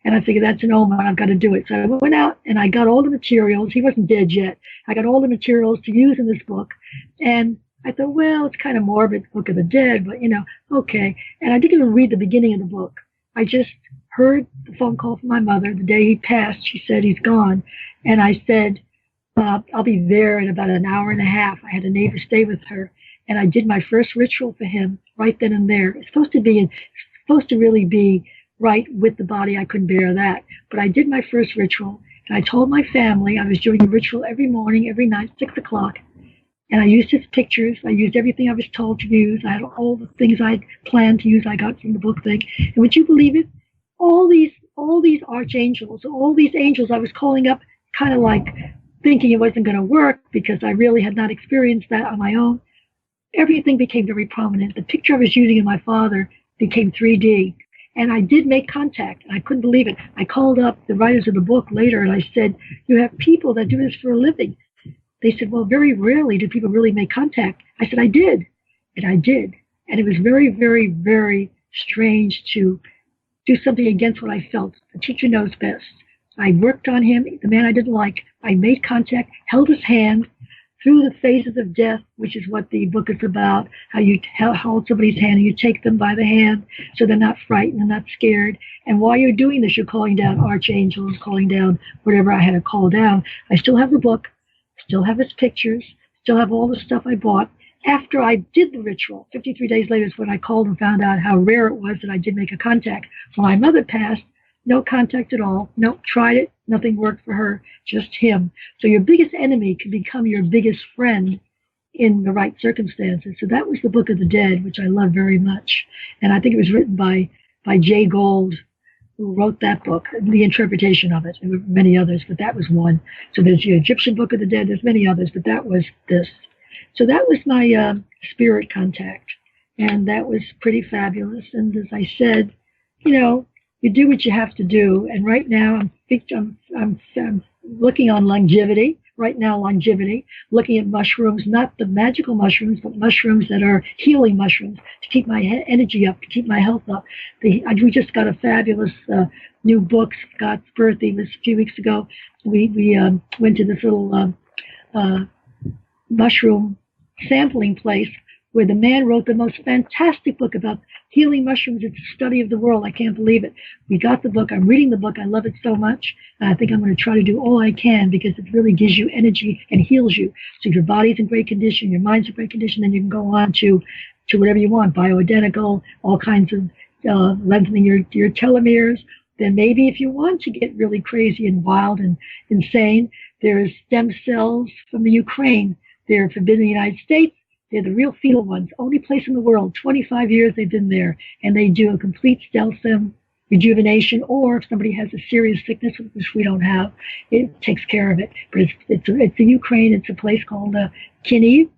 And I figured that's an omen. I've got to do it. So I went out and I got all the materials. He wasn't dead yet. I got all the materials to use in this book. And I thought, well, it's kind of morbid, Book of the Dead, but okay. And I didn't even read the beginning of the book. I just heard the phone call from my mother the day he passed. She said he's gone. And I said, I'll be there in about an hour and a half. I had a neighbor stay with her. And I did my first ritual for him right then and there. It's supposed to really be right with the body. I couldn't bear that. But I did my first ritual, and I told my family I was doing the ritual every morning, every night, 6 o'clock. And I used his pictures. I used everything I was told to use. I had all the things I planned to use. I got from the book thing. And would you believe it? All these archangels, all these angels I was calling up, kind of like thinking it wasn't going to work because I really had not experienced that on my own. Everything became very prominent. The picture I was using of my father became 3D. And I did make contact. I couldn't believe it. I called up the writers of the book later and I said, you have people that do this for a living. They said, well, very rarely do people really make contact. I said, I did. And I did. And it was very, very, very strange to do something against what I felt. The teacher knows best. I worked on him, the man I didn't like. I made contact, held his hand, through the phases of death, which is what the book is about, how you hold somebody's hand and you take them by the hand so they're not frightened and not scared. And while you're doing this, you're calling down archangels, calling down whatever I had to call down. I still have the book, still have his pictures, still have all the stuff I bought. After I did the ritual, 53 days later is when I called and found out how rare it was that I did make a contact. When my mother passed, no contact at all. No, tried it. Nothing worked for her. Just him. So your biggest enemy can become your biggest friend in the right circumstances. So that was the Book of the Dead, which I love very much. And I think it was written by Jay Gould, who wrote that book, the interpretation of it. There were many others, but that was one. So there's the Egyptian Book of the Dead. There's many others, but that was this. So that was my spirit contact. And that was pretty fabulous. And as I said, you do what you have to do. And right now, I'm looking on longevity. Right now, longevity. Looking at mushrooms, not the magical mushrooms, but mushrooms that are healing mushrooms to keep my energy up, to keep my health up. We just got a fabulous new book. Scott's birthday was a few weeks ago. We went to this little mushroom sampling place where the man wrote the most fantastic book about healing mushrooms. It's a study of the world. I can't believe it. We got the book. I'm reading the book. I love it so much. And I think I'm going to try to do all I can because it really gives you energy and heals you. So your body's in great condition, your mind's in great condition, then you can go on to whatever you want, bioidentical, all kinds of lengthening your telomeres. Then maybe if you want to get really crazy and wild and insane, there's stem cells from the Ukraine. They're forbidden in the United States. They're the real fetal ones. Only place in the world. 25 years they've been there. And they do a complete stem cell rejuvenation, or if somebody has a serious sickness, which we don't have, it takes care of it. But it's the Ukraine. It's a place called Kiev,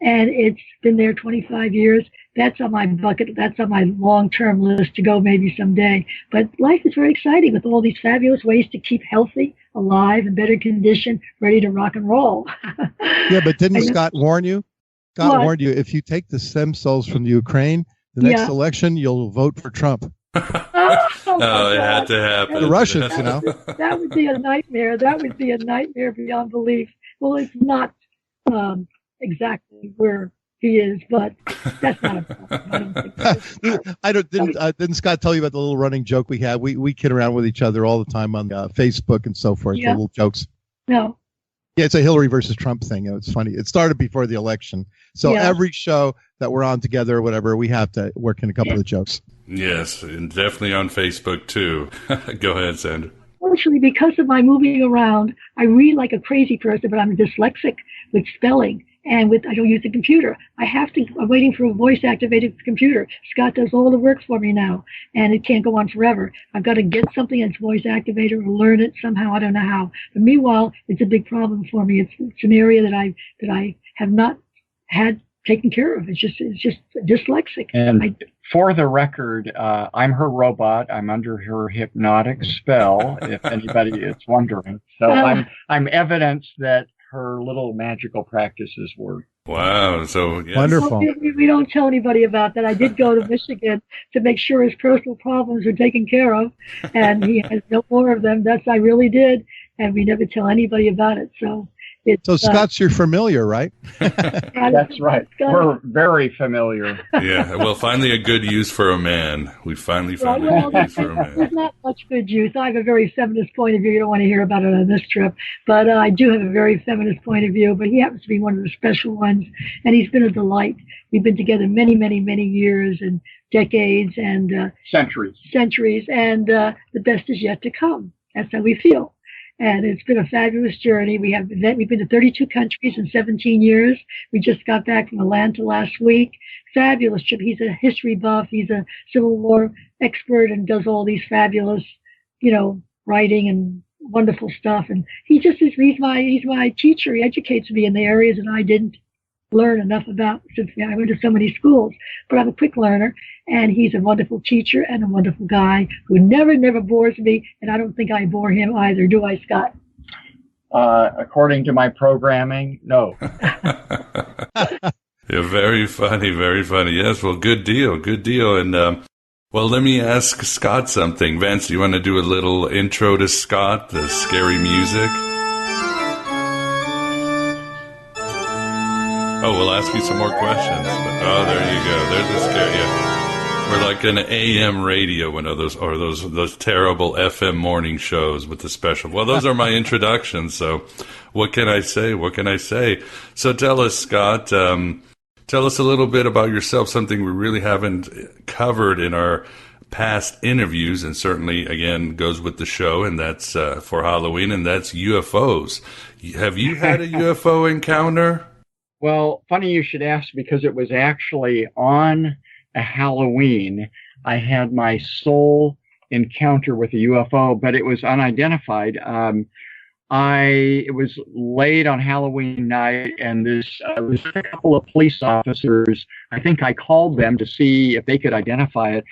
and it's been there 25 years. That's on my bucket. That's on my long-term list to go maybe someday. But life is very exciting with all these fabulous ways to keep healthy, alive, in better condition, ready to rock and roll. Yeah, but didn't Scott warn you? Scott warned you, if you take the stem cells from the Ukraine, the next election, you'll vote for Trump. Oh, it had to happen. The Russians, you know. That would be a nightmare. That would be a nightmare beyond belief. Well, it's not exactly where he is, but that's not a problem. I don't think didn't Scott tell you about the little running joke we had? We kid around with each other all the time on Facebook and so forth. The little jokes. No. Yeah, it's a Hillary versus Trump thing. It's funny. It started before the election. So every show that we're on together or whatever, we have to work in a couple of jokes. Yes, and definitely on Facebook too. Go ahead, Sandra. Actually, because of my moving around, I read like a crazy person, but I'm dyslexic with spelling. And I don't use the computer. I'm waiting for a voice-activated computer. Scott does all the work for me now, and it can't go on forever. I've got to get something that's voice-activated or learn it somehow. I don't know how. But meanwhile, it's a big problem for me. It's an area that I have not had taken care of. It's just dyslexic. And for the record, I'm her robot. I'm under her hypnotic spell, if anybody is wondering. So I'm evidence that her little magical practices work. Wow, so yes. Wonderful. We don't tell anybody about that. I did go to Michigan to make sure his personal problems are taken care of, and he has no more of them. I really did, and we never tell anybody about it. So Scott's your familiar, right? That's right. We're very familiar. Yeah, well, finally a good use for a man. We finally found a good use for a man. There's not much good use. I have a very feminist point of view. You don't want to hear about it on this trip. But I do have a very feminist point of view. But he happens to be one of the special ones. And he's been a delight. We've been together many, many, many years and decades and centuries. And the best is yet to come. That's how we feel. And it's been a fabulous journey. We've been to 32 countries in 17 years. We just got back from Atlanta last week. Fabulous trip. He's a history buff. He's a Civil War expert and does all these fabulous, writing and wonderful stuff. And he's my teacher. He educates me in the areas that I didn't learn enough about since I went to so many schools. But I'm a quick learner, and he's a wonderful teacher and a wonderful guy who never bores me, and I don't think I bore him either. Do I, Scott? According to my programming, no. Yeah, very funny, very funny. Yes, well, good deal. And, well, let me ask Scott something. Vance, you want to do a little intro to Scott, the scary music? Oh, we'll ask you some more questions. Oh, there you go. There's a scare. Yeah, we're like an AM radio, one of those terrible FM morning shows with the special. Well, those are my introductions. So, what can I say? So, tell us, Scott. Tell us a little bit about yourself. Something we really haven't covered in our past interviews, and certainly again goes with the show, and that's for Halloween, and that's UFOs. Have you had a UFO encounter? Well, funny you should ask, because it was actually on a Halloween. I had my sole encounter with a UFO, but it was unidentified. It was late on Halloween night, and there was a couple of police officers. I think I called them to see if they could identify it.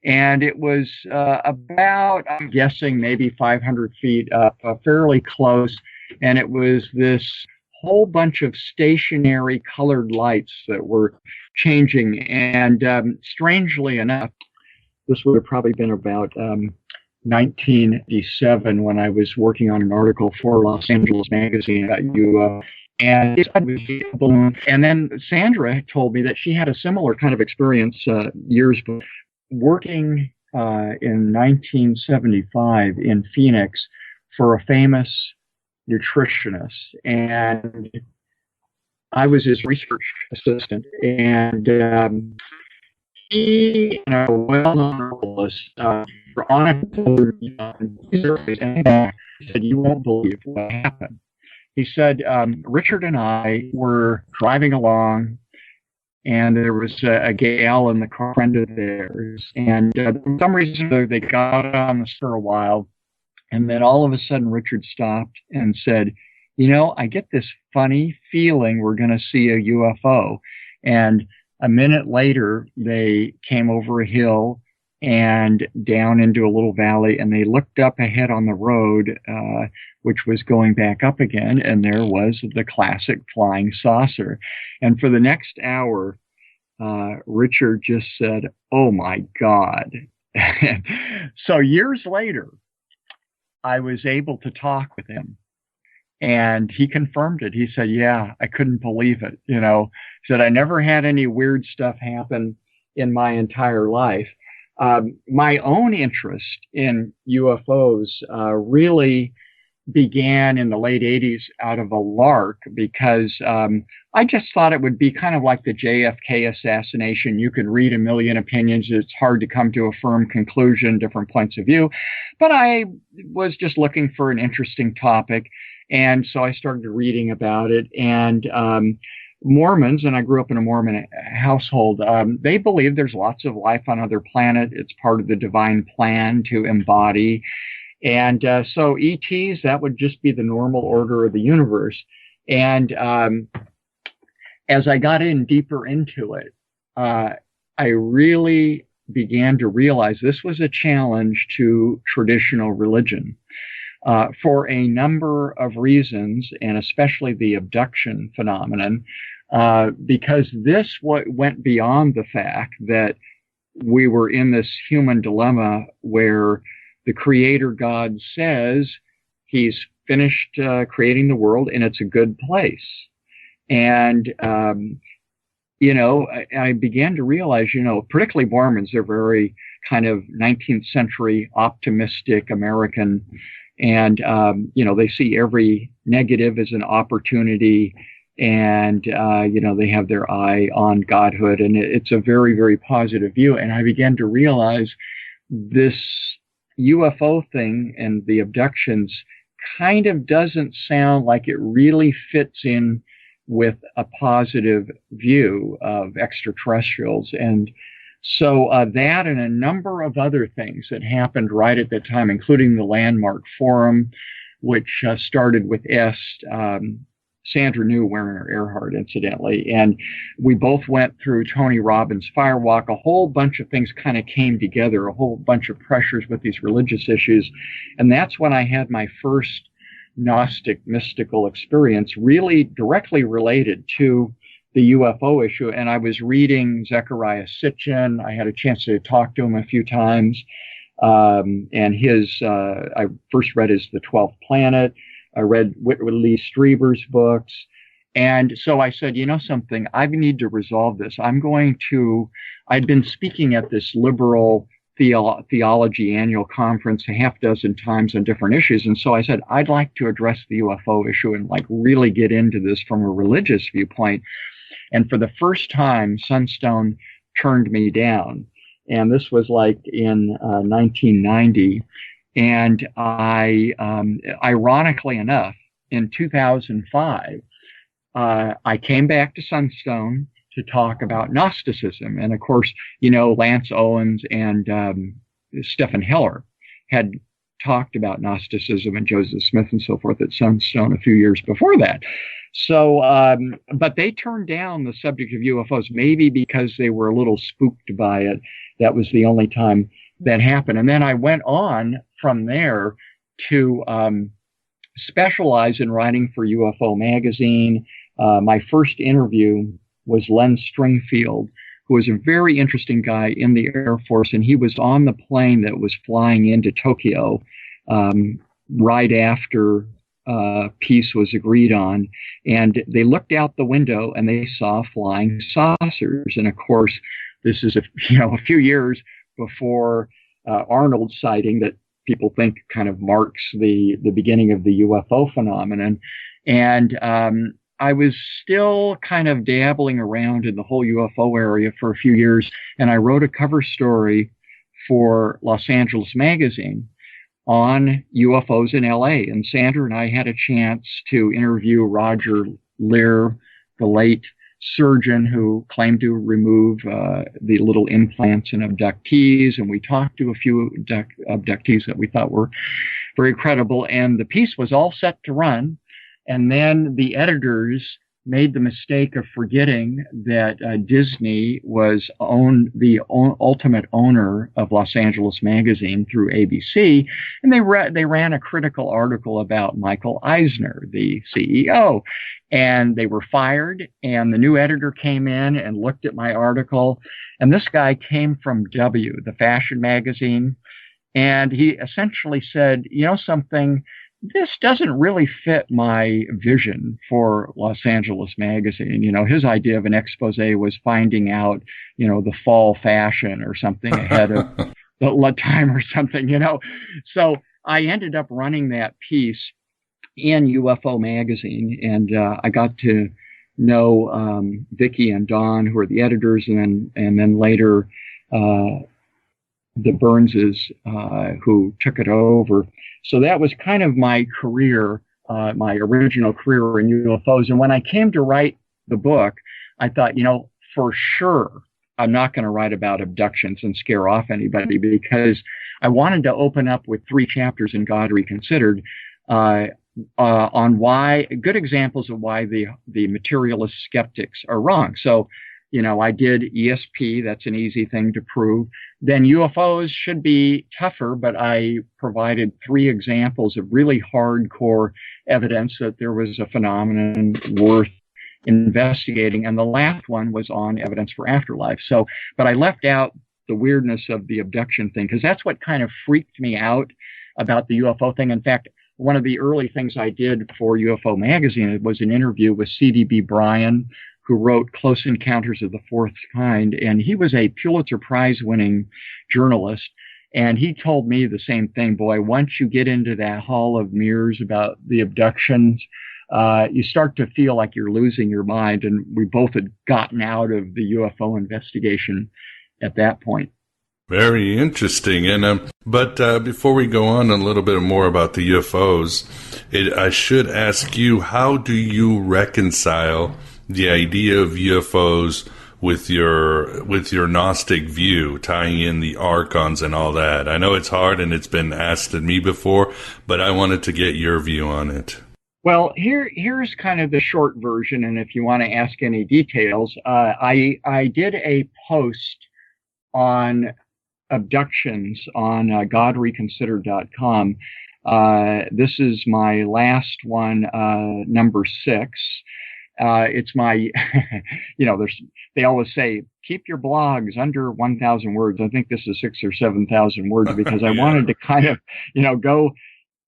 And it was about, I'm guessing, maybe 500 feet up, fairly close. And it was this whole bunch of stationary colored lights that were changing. And strangely enough, this would have probably been about 1987 when I was working on an article for Los Angeles Magazine about And it was a balloon. And then Sandra told me that she had a similar kind of experience years before, working in 1975 in Phoenix for a famous nutritionist. And I was his research assistant. And he and a well-known herbalist were on a and he said, "You won't believe what happened." He said, Richard and I were driving along, and there was a gal in the car, friend of theirs, and for some reason they got on this for a while, and then all of a sudden Richard stopped and said, "You know, I get this funny feeling we're going to see a UFO." And a minute later, they came over a hill and down into a little valley, and they looked up ahead on the road, which was going back up again, and there was the classic flying saucer. And for the next hour, Richard just said, "Oh my God." So years later, I was able to talk with him, and he confirmed it. He said, "Yeah, I couldn't believe it." You know, he said, "I never had any weird stuff happen in my entire life." My own interest in UFOs really began in the late 80s out of a lark, because I just thought it would be kind of like the JFK assassination. You can read a million opinions. It's hard to come to a firm conclusion, different points of view. But I was just looking for an interesting topic. And so I started reading about it. And Mormons, and I grew up in a Mormon household, they believe there's lots of life on other planets. It's part of the divine plan to embody. And so ETs, that would just be the normal order of the universe. And as I got in deeper into it, I really began to realize this was a challenge to traditional religion. For a number of reasons, and especially the abduction phenomenon, because this went beyond the fact that we were in this human dilemma where the Creator God says He's finished creating the world and it's a good place. And, you know, I began to realize, you know, particularly Mormons, they're very kind of 19th century optimistic American. And, you know, they see every negative as an opportunity, and, you know, they have their eye on godhood, and it's a very, very positive view. And I began to realize this UFO thing and the abductions kind of doesn't sound like it really fits in with a positive view of extraterrestrials. And so that and a number of other things that happened right at that time, including the Landmark Forum, which started with Sandra knew Werner Erhard, incidentally, and we both went through Tony Robbins' Firewalk. A whole bunch of things kind of came together, a whole bunch of pressures with these religious issues. And that's when I had my first Gnostic mystical experience, really directly related to the UFO issue. And I was reading Zecharia Sitchin. I had a chance to talk to him a few times. And his, I first read his The 12th Planet. I read Whitley Strieber's books. And so I said, you know something, I need to resolve this. I'd been speaking at this liberal theology annual conference a half dozen times on different issues. And so I said, I'd like to address the UFO issue and like really get into this from a religious viewpoint. And for the first time, Sunstone turned me down. And this was like in 1990. And I, ironically enough, in 2005, I came back to Sunstone to talk about Gnosticism. And of course, you know, Lance Owens and Stephen Heller had talked about Gnosticism and Joseph Smith and so forth at Sunstone a few years before that. So, but they turned down the subject of UFOs, maybe because they were a little spooked by it. That was the only time that happened. And then I went on from there to specialize in writing for UFO Magazine. My first interview was Len Stringfield, who was a very interesting guy in the Air Force, and he was on the plane that was flying into Tokyo right after piece was agreed on, and they looked out the window and they saw flying saucers. And of course, this is a few years before Arnold's sighting that people think kind of marks the beginning of the UFO phenomenon. And I was still kind of dabbling around in the whole UFO area for a few years, and I wrote a cover story for Los Angeles Magazine on UFOs in LA. And Sandra and I had a chance to interview Roger Lear, the late surgeon who claimed to remove the little implants and abductees. And we talked to a few abductees that we thought were very credible. And the piece was all set to run. And then the editors made the mistake of forgetting that Disney was the ultimate owner of Los Angeles Magazine through ABC, and they ran a critical article about Michael Eisner, the CEO, and they were fired. And the new editor came in and looked at my article, and this guy came from W, the fashion magazine, and he essentially said, you know something, this doesn't really fit my vision for Los Angeles Magazine. His idea of an expose was finding out, the fall fashion or something ahead of the time or something, So I ended up running that piece in UFO Magazine, and I got to know Vicki and Don, who are the editors, and then later the Burnses, who took it over. So that was kind of my career, my original career in UFOs. And when I came to write the book, I thought, for sure, I'm not going to write about abductions and scare off anybody, because I wanted to open up with 3 chapters in God Reconsidered on why, good examples of why the materialist skeptics are wrong. So, I did ESP. That's an easy thing to prove. Then UFOs should be tougher, but I provided 3 examples of really hardcore evidence that there was a phenomenon worth investigating. And the last one was on evidence for afterlife. So, but I left out the weirdness of the abduction thing, because that's what kind of freaked me out about the UFO thing. In fact, one of the early things I did for UFO Magazine was an interview with C.D.B. Bryan, who wrote Close Encounters of the Fourth Kind, and he was a Pulitzer Prize-winning journalist, and he told me the same thing. Boy, once you get into that hall of mirrors about the abductions, you start to feel like you're losing your mind, and we both had gotten out of the UFO investigation at that point. Very interesting. And but before we go on a little bit more about the UFOs, I should ask you, how do you reconcile the idea of UFOs with your Gnostic view, tying in the Archons and all that? I know it's hard and it's been asked of me before, but I wanted to get your view on it. Well, here's kind of the short version, and if you want to ask any details, I did a post on abductions on GodReconsidered.com. This is my last one, number 6. It's my, they always say, keep your blogs under 1,000 words. I think this is 6,000 or 7,000 words, because I wanted to kind of, go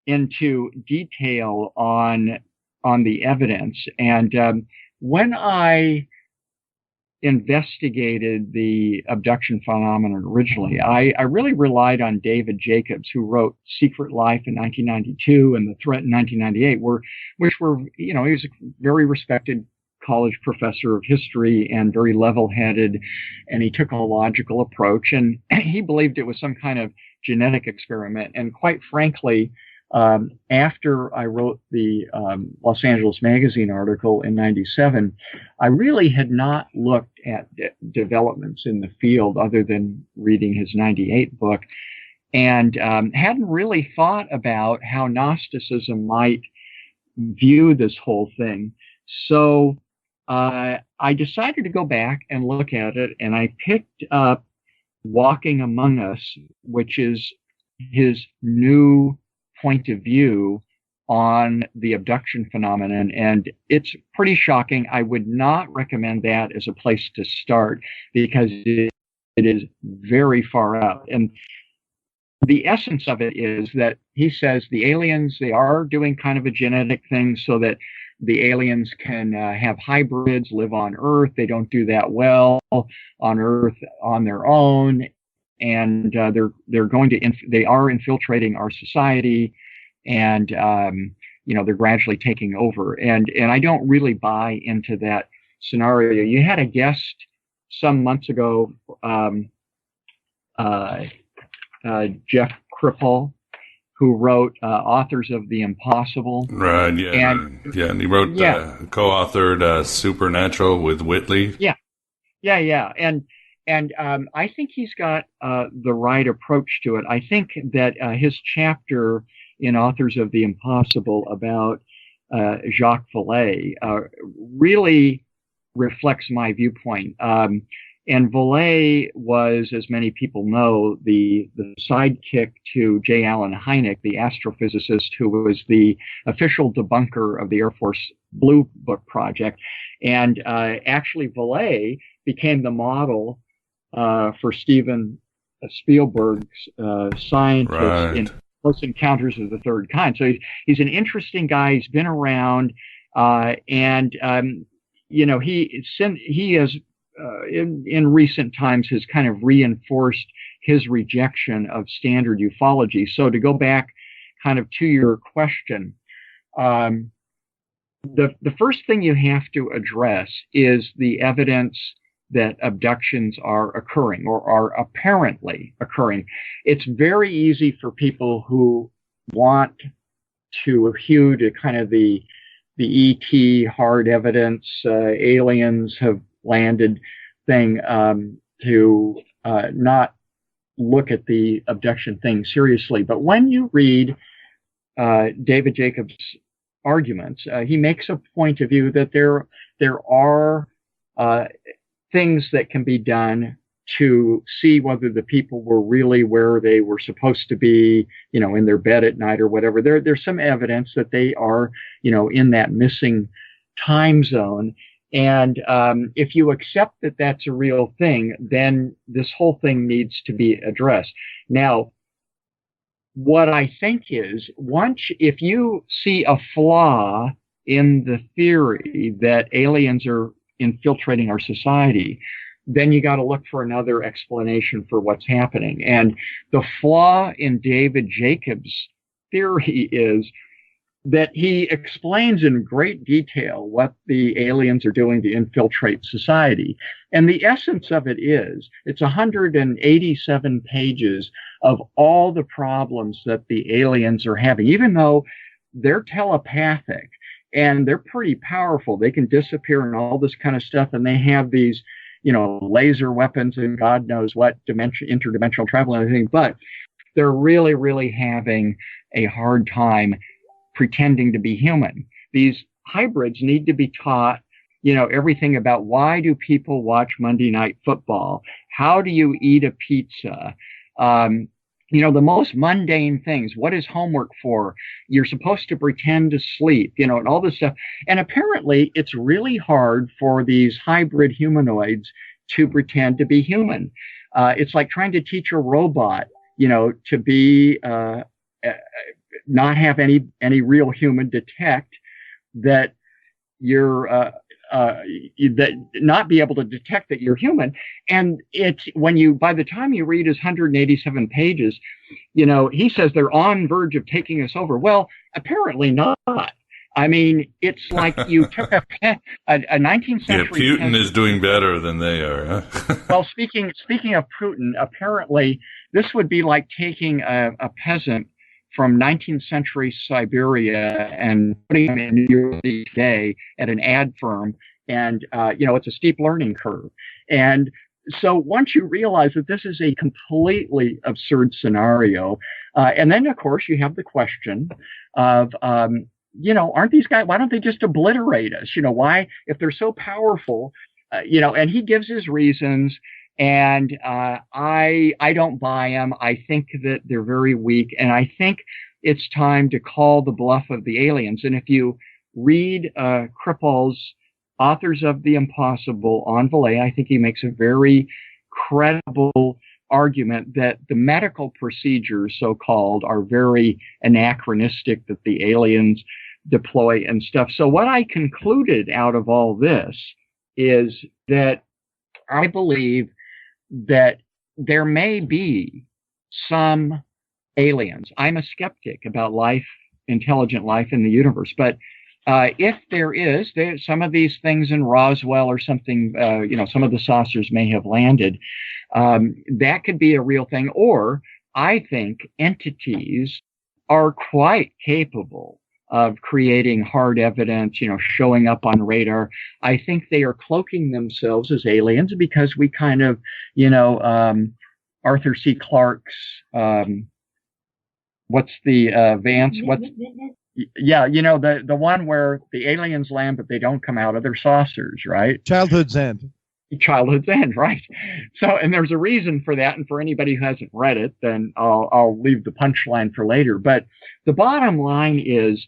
into detail on the evidence. And when I investigated the abduction phenomenon originally, I really relied on David Jacobs, who wrote Secret Life in 1992 and The Threat in 1998, which were, he was a very respected college professor of history and very level-headed, and he took a logical approach, and he believed it was some kind of genetic experiment. And quite frankly, after I wrote the Los Angeles Magazine article in 97, I really had not looked at developments in the field other than reading his 98 book, and hadn't really thought about how Gnosticism might view this whole thing. So I decided to go back and look at it, and I picked up Walking Among Us, which is his new point of view on the abduction phenomenon, and it's pretty shocking. I would not recommend that as a place to start, because it is very far out. And the essence of it is that he says the aliens, they are doing kind of a genetic thing so that the aliens can have hybrids, live on Earth. They don't do that well on Earth on their own, and they're going to they are infiltrating our society, and they're gradually taking over. And I don't really buy into that scenario. You had a guest some months ago, Jeff Kripal, who wrote Authors of the Impossible. Right, yeah. And he wrote, co-authored Supernatural with Whitley. Yeah. And I think he's got the right approach to it. I think that his chapter in Authors of the Impossible about Jacques Vallée really reflects my viewpoint. And Vallée was, as many people know, the sidekick to J. Allen Hynek, the astrophysicist who was the official debunker of the Air Force Blue Book Project. And actually, Vallée became the model for Steven Spielberg's scientist in Close Encounters of the Third Kind. So he's an interesting guy. He's been around, and he has. In recent times has kind of reinforced his rejection of standard ufology. So to go back kind of to your question, the first thing you have to address is the evidence that abductions are occurring or are apparently occurring. It's very easy for people who want to hew to kind of the ET hard evidence, aliens have landed thing, to not look at the abduction thing seriously. But when you read David Jacobs' arguments, he makes a point of view that there are things that can be done to see whether the people were really where they were supposed to be, in their bed at night or whatever. There's some evidence that they are, in that missing time zone. And if you accept that that's a real thing, then this whole thing needs to be addressed. Now, what I think is, if you see a flaw in the theory that aliens are infiltrating our society, then you got to look for another explanation for what's happening. And the flaw in David Jacobs' theory is that he explains in great detail what the aliens are doing to infiltrate society. And the essence of it is, it's 187 pages of all the problems that the aliens are having, even though they're telepathic and they're pretty powerful. They can disappear and all this kind of stuff. And they have these, laser weapons and God knows what interdimensional travel and everything. But they're really, really having a hard time pretending to be human. These hybrids need to be taught, everything about why do people watch Monday Night Football? How do you eat a pizza? The most mundane things. What is homework for? You're supposed to pretend to sleep, and all this stuff. And apparently it's really hard for these hybrid humanoids to pretend to be human. It's like trying to teach a robot, to be, not have any real human detect that you're that not be able to detect that you're human. And it's by the time you read his 187 pages, he says they're on verge of taking us over. Well, apparently not. I mean, it's like you took a 19th century. Yeah, Putin is doing better than they are. Huh? Well, speaking of Putin, apparently this would be like taking a peasant from 19th century Siberia and putting him in New York City today at an ad firm. And, it's a steep learning curve. And so once you realize that this is a completely absurd scenario, and then, of course, you have the question of, aren't these guys, why don't they just obliterate us? Why, if they're so powerful, and he gives his reasons. And I don't buy them. I think that they're very weak. And I think it's time to call the bluff of the aliens. And if you read Kripal's Authors of the Impossible on Vallée, I think he makes a very credible argument that the medical procedures, so-called, are very anachronistic, that the aliens deploy and stuff. So what I concluded out of all this is that I believe that there may be some aliens. I'm a skeptic about life, intelligent life in the universe, but if there is, some of these things in Roswell or something, some of the saucers may have landed. That could be a real thing. Or I think entities are quite capable of creating hard evidence, showing up on radar. I think they are cloaking themselves as aliens because we kind of, Arthur C. Clarke's, what's the Vance? What's Yeah, the one where the aliens land, but they don't come out of their saucers, right? Childhood's End. Childhood's End, right? So, and there's a reason for that. And for anybody who hasn't read it, then I'll leave the punchline for later. But the bottom line is,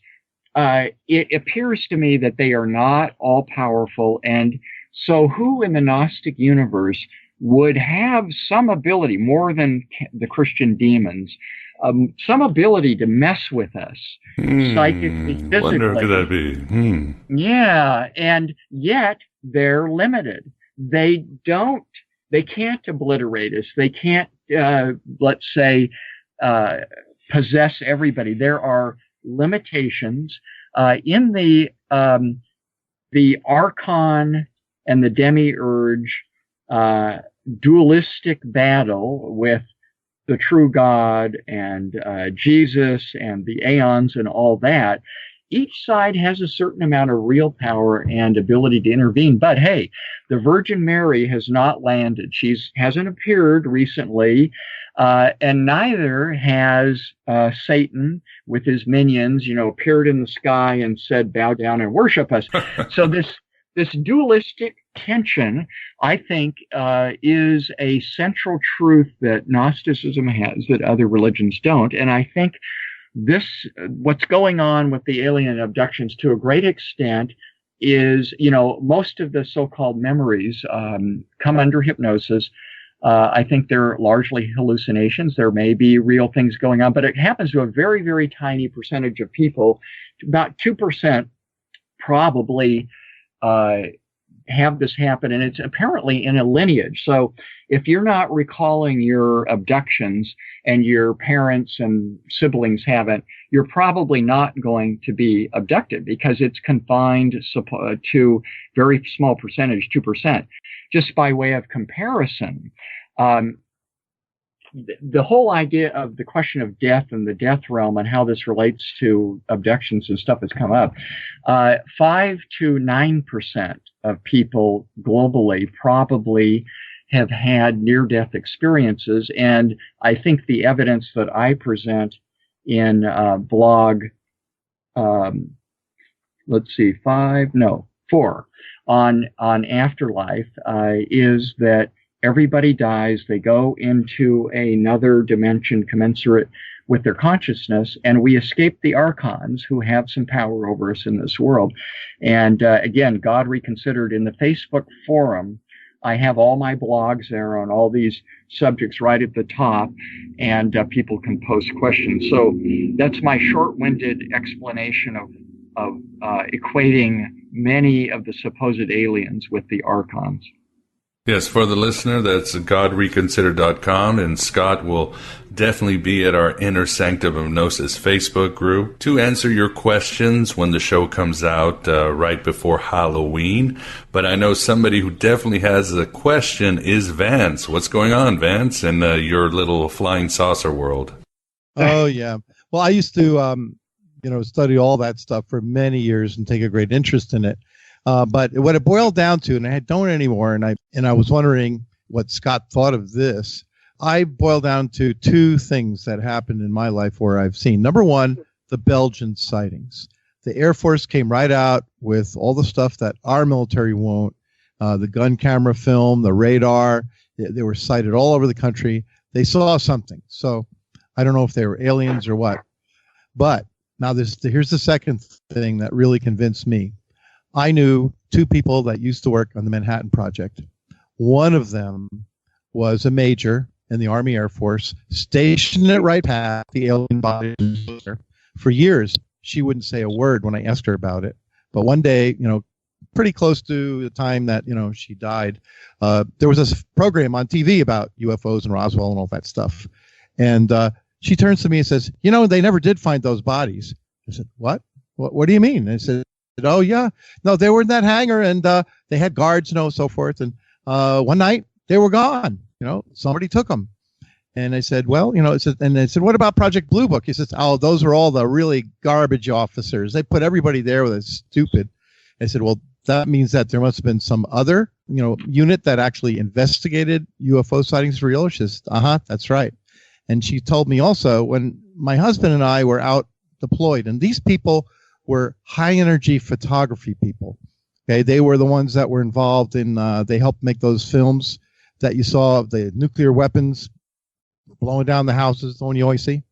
it appears to me that they are not all powerful. And so who in the Gnostic universe would have some ability, more than the Christian demons, some ability to mess with us psychically, physically. Wonder who could that be? Yeah, and yet they're limited. They can't obliterate us. They can't, let's say, possess everybody. There are limitations in the Archon and the Demiurge dualistic battle with the true God and Jesus and the aeons and all that. Each side has a certain amount of real power and ability to intervene. But hey, the Virgin Mary has not landed. She hasn't appeared recently, and neither has Satan with his minions, appeared in the sky and said, bow down and worship us. So this dualistic tension, I think, is a central truth that Gnosticism has that other religions don't. And I think what's going on with the alien abductions to a great extent is, most of the so-called memories come under hypnosis. I think they're largely hallucinations. There may be real things going on, but it happens to a very, very tiny percentage of people. About 2% probably have this happen, and it's apparently in a lineage. So if you're not recalling your abductions and your parents and siblings haven't, you're probably not going to be abducted because it's confined to very small percentage, 2%. Just by way of comparison, the whole idea of the question of death and the death realm and how this relates to abductions and stuff has come up. 5 to 9% of people globally probably have had near-death experiences, and I think the evidence that I present in blog, 4 on Afterlife is that everybody dies, they go into another dimension commensurate with their consciousness, and we escape the Archons who have some power over us in this world. And again, God Reconsidered in the Facebook forum, I have all my blogs there on all these subjects right at the top, and people can post questions. So that's my short-winded explanation of equating many of the supposed aliens with the Archons. Yes, for the listener, that's godreconsidered.com, and Scott will definitely be at our Inner Sanctum of Gnosis Facebook group to answer your questions when the show comes out right before Halloween. But I know somebody who definitely has a question is Vance. What's going on, Vance, in your little flying saucer world? Oh, yeah. Well, I used to, study all that stuff for many years and take a great interest in it. But what it boiled down to, and I don't anymore, and I was wondering what Scott thought of this. I boiled down to two things that happened in my life where I've seen. Number one, the Belgian sightings. The Air Force came right out with all the stuff that our military won't. The gun camera film, the radar. They were sighted all over the country. They saw something. So I don't know if they were aliens or what. But now here's the second thing that really convinced me. I knew two people that used to work on the Manhattan Project. One of them was a major in the Army Air Force, stationed at Right Path, the alien body. For years, she wouldn't say a word when I asked her about it. But one day, pretty close to the time that, she died, there was this program on TV about UFOs and Roswell and all that stuff. And she turns to me and says, they never did find those bodies. I said, what? What do you mean? And I said, oh, yeah. No, they were in that hangar, and they had guards, so forth. And one night, they were gone. Somebody took them. And I said, well, and I said, what about Project Blue Book? He says, oh, those are all the really garbage officers. They put everybody there with stupid. I said, well, that means that there must have been some other, unit that actually investigated UFO sightings for real. She says, that's right. And she told me also, when my husband and I were out deployed, and these people were high energy photography people. Okay. They were the ones that were involved in, they helped make those films that you saw of the nuclear weapons blowing down the houses, the one you always see.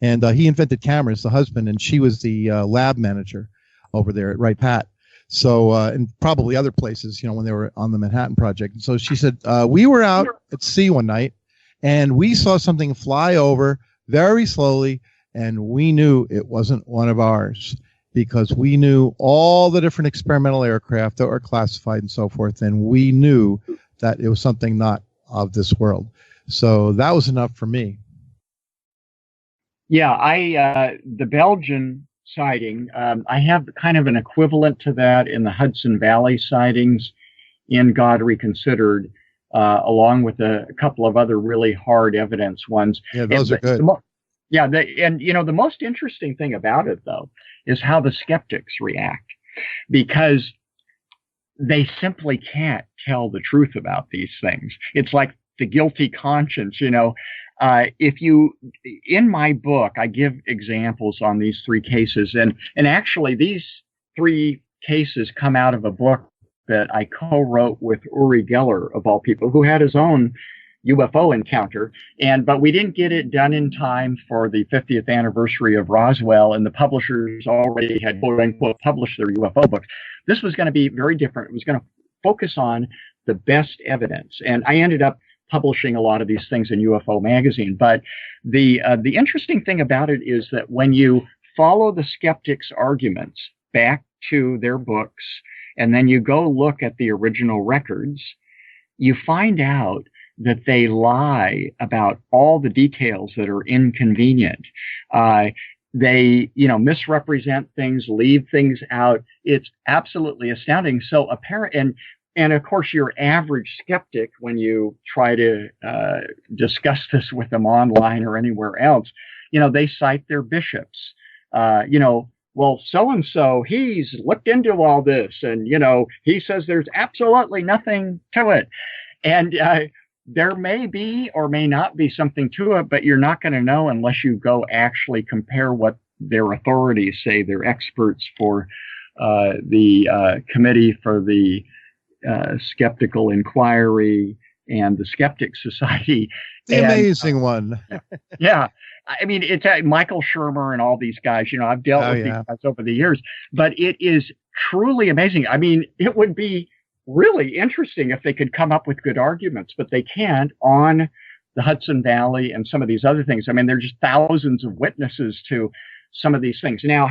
And he invented cameras, the husband, and she was the lab manager over there at Wright Pat. So, and probably other places, when they were on the Manhattan Project. And so she said, we were out at sea one night, and we saw something fly over very slowly, and we knew it wasn't one of ours, because we knew all the different experimental aircraft that were classified and so forth, and we knew that it was something not of this world. So that was enough for me. Yeah, the Belgian sighting, I have kind of an equivalent to that in the Hudson Valley sightings in God Reconsidered, along with a couple of other really hard evidence ones. Yeah, those are good. The most interesting thing about it, though, is how the skeptics react, because they simply can't tell the truth about these things. It's like the guilty conscience, if you, in my book, I give examples on these three cases, and actually these three cases come out of a book that I co-wrote with Uri Geller, of all people, who had his own UFO encounter, but we didn't get it done in time for the 50th anniversary of Roswell, and the publishers already had quote unquote published their UFO books. This was going to be very different. It was going to focus on the best evidence, and I ended up publishing a lot of these things in UFO Magazine. But the interesting thing about it is that when you follow the skeptics' arguments back to their books, and then you go look at the original records, you find out that they lie about all the details that are inconvenient. They, misrepresent things, leave things out. It's absolutely astounding. So and of course, your average skeptic, when you try to discuss this with them online or anywhere else, they cite their bishops. Well, so-and-so, he's looked into all this, and, he says there's absolutely nothing to it. And there may be or may not be something to it, but you're not going to know unless you go actually compare what their authorities say, their experts for the Committee for the Skeptical Inquiry and the Skeptic Society. The amazing one. Yeah. I mean, it's Michael Shermer and all these guys, I've dealt with these guys over the years, but it is truly amazing. I mean, it would be really interesting if they could come up with good arguments, but they can't on the Hudson Valley and some of these other things. I mean, there's just thousands of witnesses to some of these things. Now,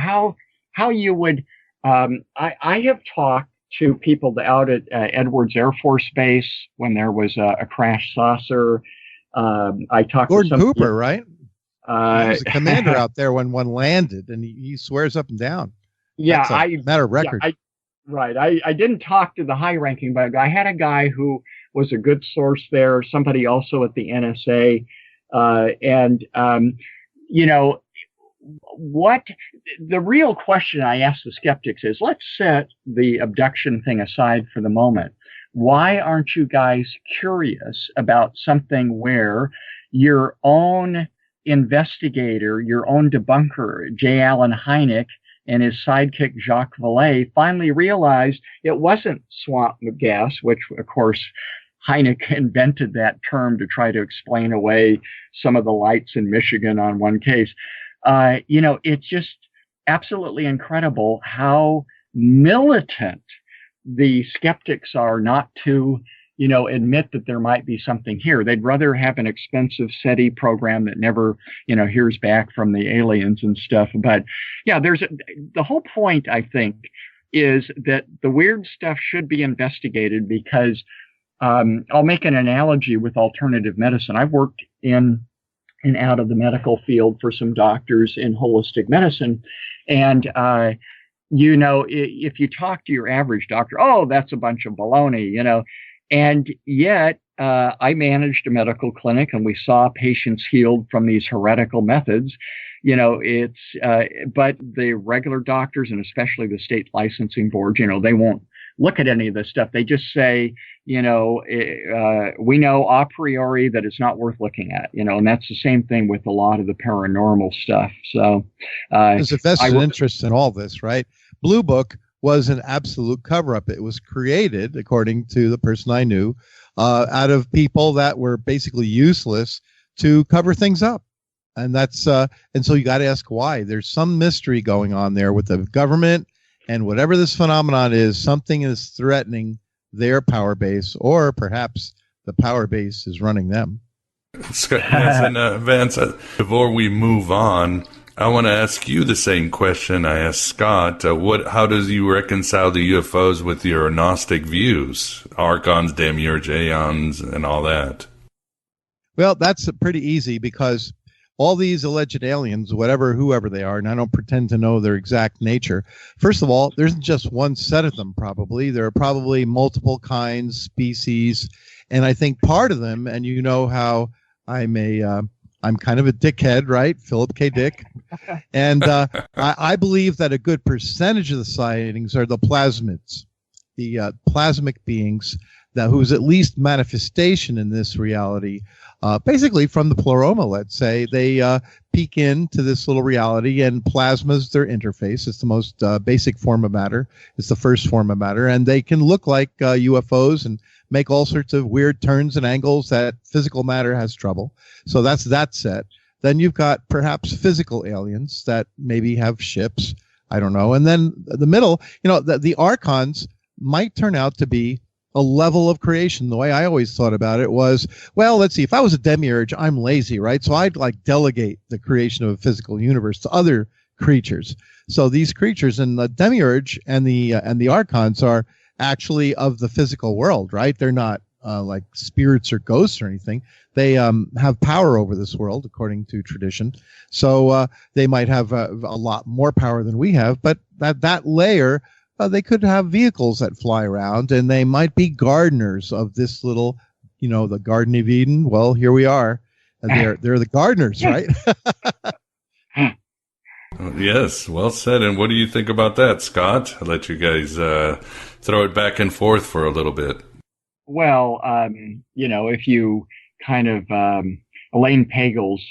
how you would, I have talked to people out at Edwards Air Force Base when there was a crash saucer. I talked Gordon to some Cooper, right? He was the commander out there when one landed, and he swears up and down. Yeah, That's a matter of record. I didn't talk to the high ranking, but I had a guy who was a good source there, somebody also at the NSA. What the real question I ask the skeptics is, let's set the abduction thing aside for the moment. Why aren't you guys curious about something where your own investigator, your own debunker, J. Allen Hynek, and his sidekick Jacques Vallée finally realized it wasn't swamp gas, which of course Hynek invented that term to try to explain away some of the lights in Michigan on one case. It's just absolutely incredible how militant the skeptics are not to admit that there might be something here. They'd rather have an expensive SETI program that never, hears back from the aliens and stuff. But yeah, the whole point, I think, is that the weird stuff should be investigated because I'll make an analogy with alternative medicine. I've worked in and out of the medical field for some doctors in holistic medicine. And, if you talk to your average doctor, oh, that's a bunch of baloney, and yet I managed a medical clinic and we saw patients healed from these heretical methods. But the regular doctors and especially the state licensing board, they won't look at any of this stuff. They just say, we know a priori that it's not worth looking at, and that's the same thing with a lot of the paranormal stuff. So there's a vested interest in all this, right? Blue Book was an absolute cover-up. It was created, according to the person I knew, out of people that were basically useless to cover things up. And that's and so you got to ask why. There's some mystery going on there with the government, and whatever this phenomenon is, something is threatening their power base, or perhaps the power base is running them. Yes, and Vance, before we move on, I want to ask you the same question I asked Scott. How does you reconcile the UFOs with your Gnostic views? Archons, Demiurge, Aeons, and all that. Well, that's pretty easy because all these alleged aliens, whoever they are, and I don't pretend to know their exact nature. First of all, there's just one set of them probably. There are probably multiple kinds, species, and I think part of them, and how I'm kind of a dickhead, right? Philip K. Dick. And I believe that a good percentage of the sightings are the plasmids, the plasmic beings whose at least manifestation in this reality, basically from the Pleroma, let's say, they peek into this little reality, and plasma is their interface. It's the most basic form of matter. It's the first form of matter, and they can look like UFOs and make all sorts of weird turns and angles that physical matter has trouble. So that's that set. Then you've got perhaps physical aliens that maybe have ships. I don't know. And then the middle, the Archons might turn out to be a level of creation. The way I always thought about it was, well, let's see, if I was a Demiurge, I'm lazy, right? So I'd delegate the creation of a physical universe to other creatures. So these creatures and the Demiurge and the Archons are actually of the physical world, right? They're not like spirits or ghosts or anything. They have power over this world, according to tradition. So they might have a lot more power than we have, but that layer, they could have vehicles that fly around, and they might be gardeners of this little, the Garden of Eden. Well, here we are. And they're the gardeners, right? Yes, well said. And what do you think about that, Scott? I'll let you guys throw it back and forth for a little bit. Well, if you kind of Elaine Pagel's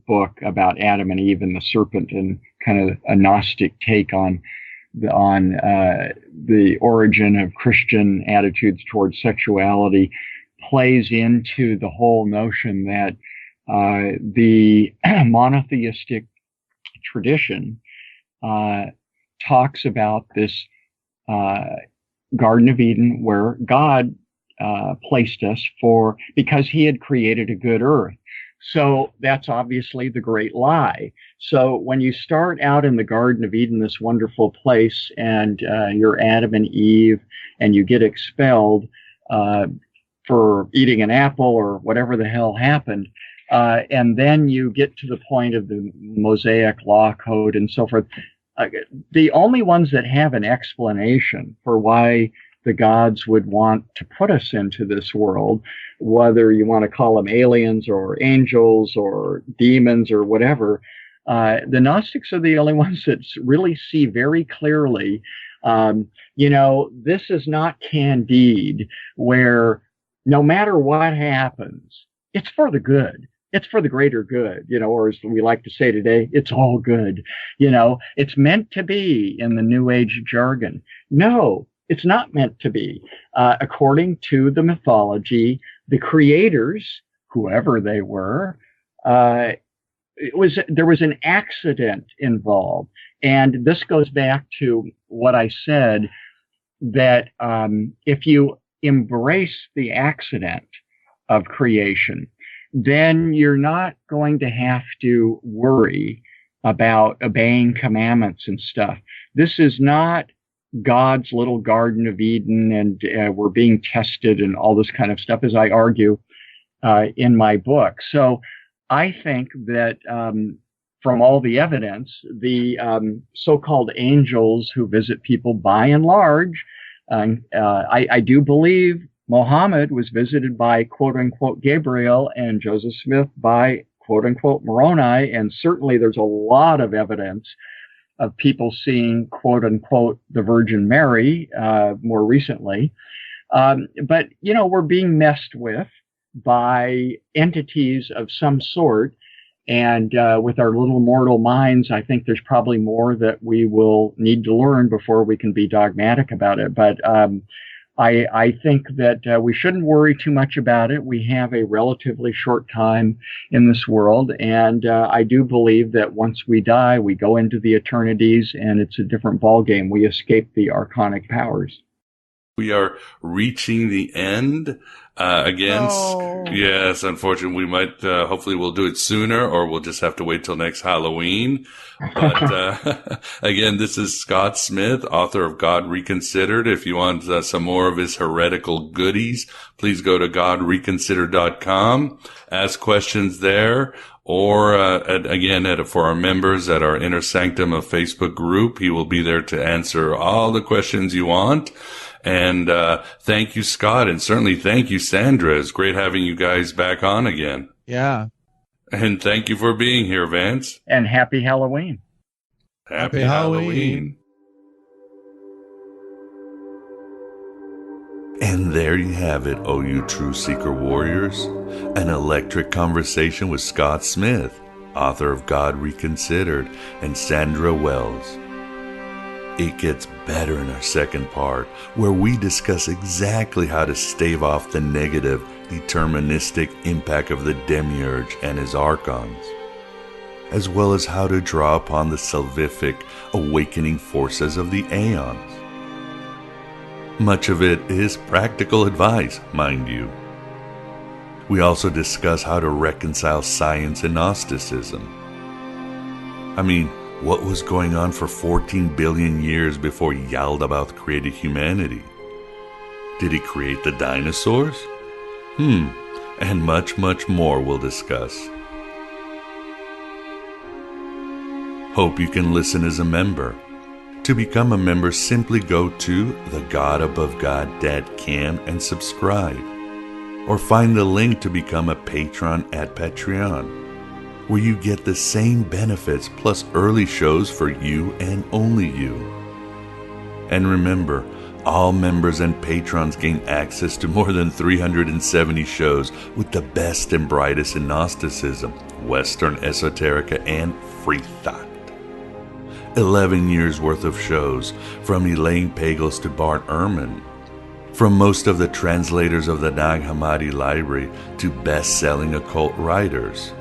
book about Adam and Eve and the serpent, and kind of a Gnostic take on the origin of Christian attitudes towards sexuality, plays into the whole notion that the monotheistic tradition talks about this Garden of Eden where God placed us because he had created a good earth. So that's obviously the great lie. So when you start out in the Garden of Eden, this wonderful place, and you're Adam and Eve, and you get expelled for eating an apple or whatever the hell happened, and then you get to the point of the Mosaic law code and so forth, the only ones that have an explanation for why the gods would want to put us into this world, whether you want to call them aliens or angels or demons or whatever, the Gnostics are the only ones that really see very clearly, this is not Candide, where no matter what happens, it's for the good. It's for the greater good, or as we like to say today, it's all good. It's meant to be in the New Age jargon. No, it's not meant to be. According to the mythology, the creators, whoever they were, there was an accident involved. And this goes back to what I said, that if you embrace the accident of creation, then you're not going to have to worry about obeying commandments and stuff. This is not God's little Garden of Eden and we're being tested and all this kind of stuff, as I argue in my book. So I think that from all the evidence, the so-called angels who visit people by and large, I do believe Muhammad was visited by quote-unquote Gabriel and Joseph Smith by quote-unquote Moroni, and certainly there's a lot of evidence of people seeing quote-unquote the Virgin Mary more recently. But, you know, we're being messed with by entities of some sort, and with our little mortal minds, I think there's probably more that we will need to learn before we can be dogmatic about it. But I think that we shouldn't worry too much about it. We have a relatively short time in this world, and I do believe that once we die, we go into the eternities, and it's a different ballgame. We escape the archonic powers. We are reaching the end. Yes, unfortunately, we might, hopefully we'll do it sooner, or we'll just have to wait till next Halloween. But, again, this is Scott Smith, author of God Reconsidered. If you want some more of his heretical goodies, please go to godreconsidered.com, ask questions there, or, for our members at our Inner Sanctum of Facebook group, he will be there to answer all the questions you want. And thank you, Scott, and certainly thank you, Sandra. It's great having you guys back on again. Yeah. And thank you for being here, Vance. And happy Halloween. Happy Halloween. And there you have it, oh you true seeker warriors. An electric conversation with Scott Smith, author of God Reconsidered, and Sandra Wells. It gets better in our second part, where we discuss exactly how to stave off the negative, deterministic impact of the Demiurge and his Archons, as well as how to draw upon the salvific, awakening forces of the Aeons. Much of it is practical advice, mind you. We also discuss how to reconcile science and Gnosticism. I mean, what was going on for 14 billion years before Yaldabaoth created humanity? Did he create the dinosaurs? And much, much more we'll discuss. Hope you can listen as a member. To become a member, simply go to thegodabovegod.com and subscribe. Or find the link to become a patron at Patreon, where you get the same benefits plus early shows for you and only you. And remember, all members and patrons gain access to more than 370 shows with the best and brightest in Gnosticism, Western esoterica, and free thought. 11 years worth of shows, from Elaine Pagels to Bart Ehrman, from most of the translators of the Nag Hammadi library to best-selling occult writers,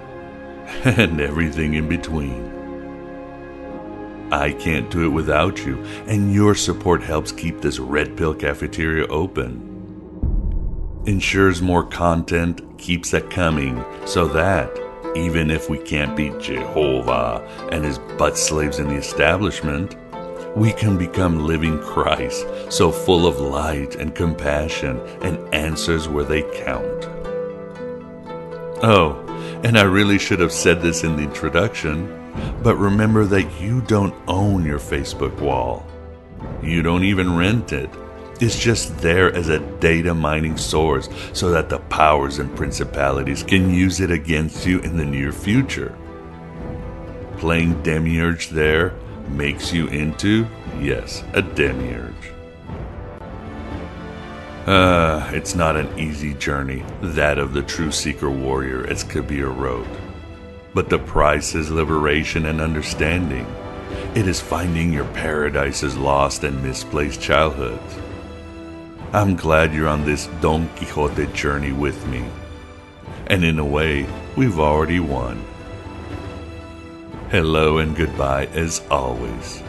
and everything in between. I can't do it without you, and your support helps keep this Red Pill Cafeteria open. Ensures more content, keeps it coming, so that, even if we can't beat Jehovah and his butt slaves in the establishment, we can become living Christ, so full of light and compassion and answers where they count. Oh, and I really should have said this in the introduction, but remember that you don't own your Facebook wall. You don't even rent it. It's just there as a data mining source so that the powers and principalities can use it against you in the near future. Playing Demiurge there makes you into, yes, a Demiurge. It's not an easy journey, that of the true seeker warrior, as Kabir wrote. But the price is liberation and understanding. It is finding your paradise's lost and misplaced childhoods. I'm glad you're on this Don Quixote journey with me. And in a way, we've already won. Hello and goodbye as always.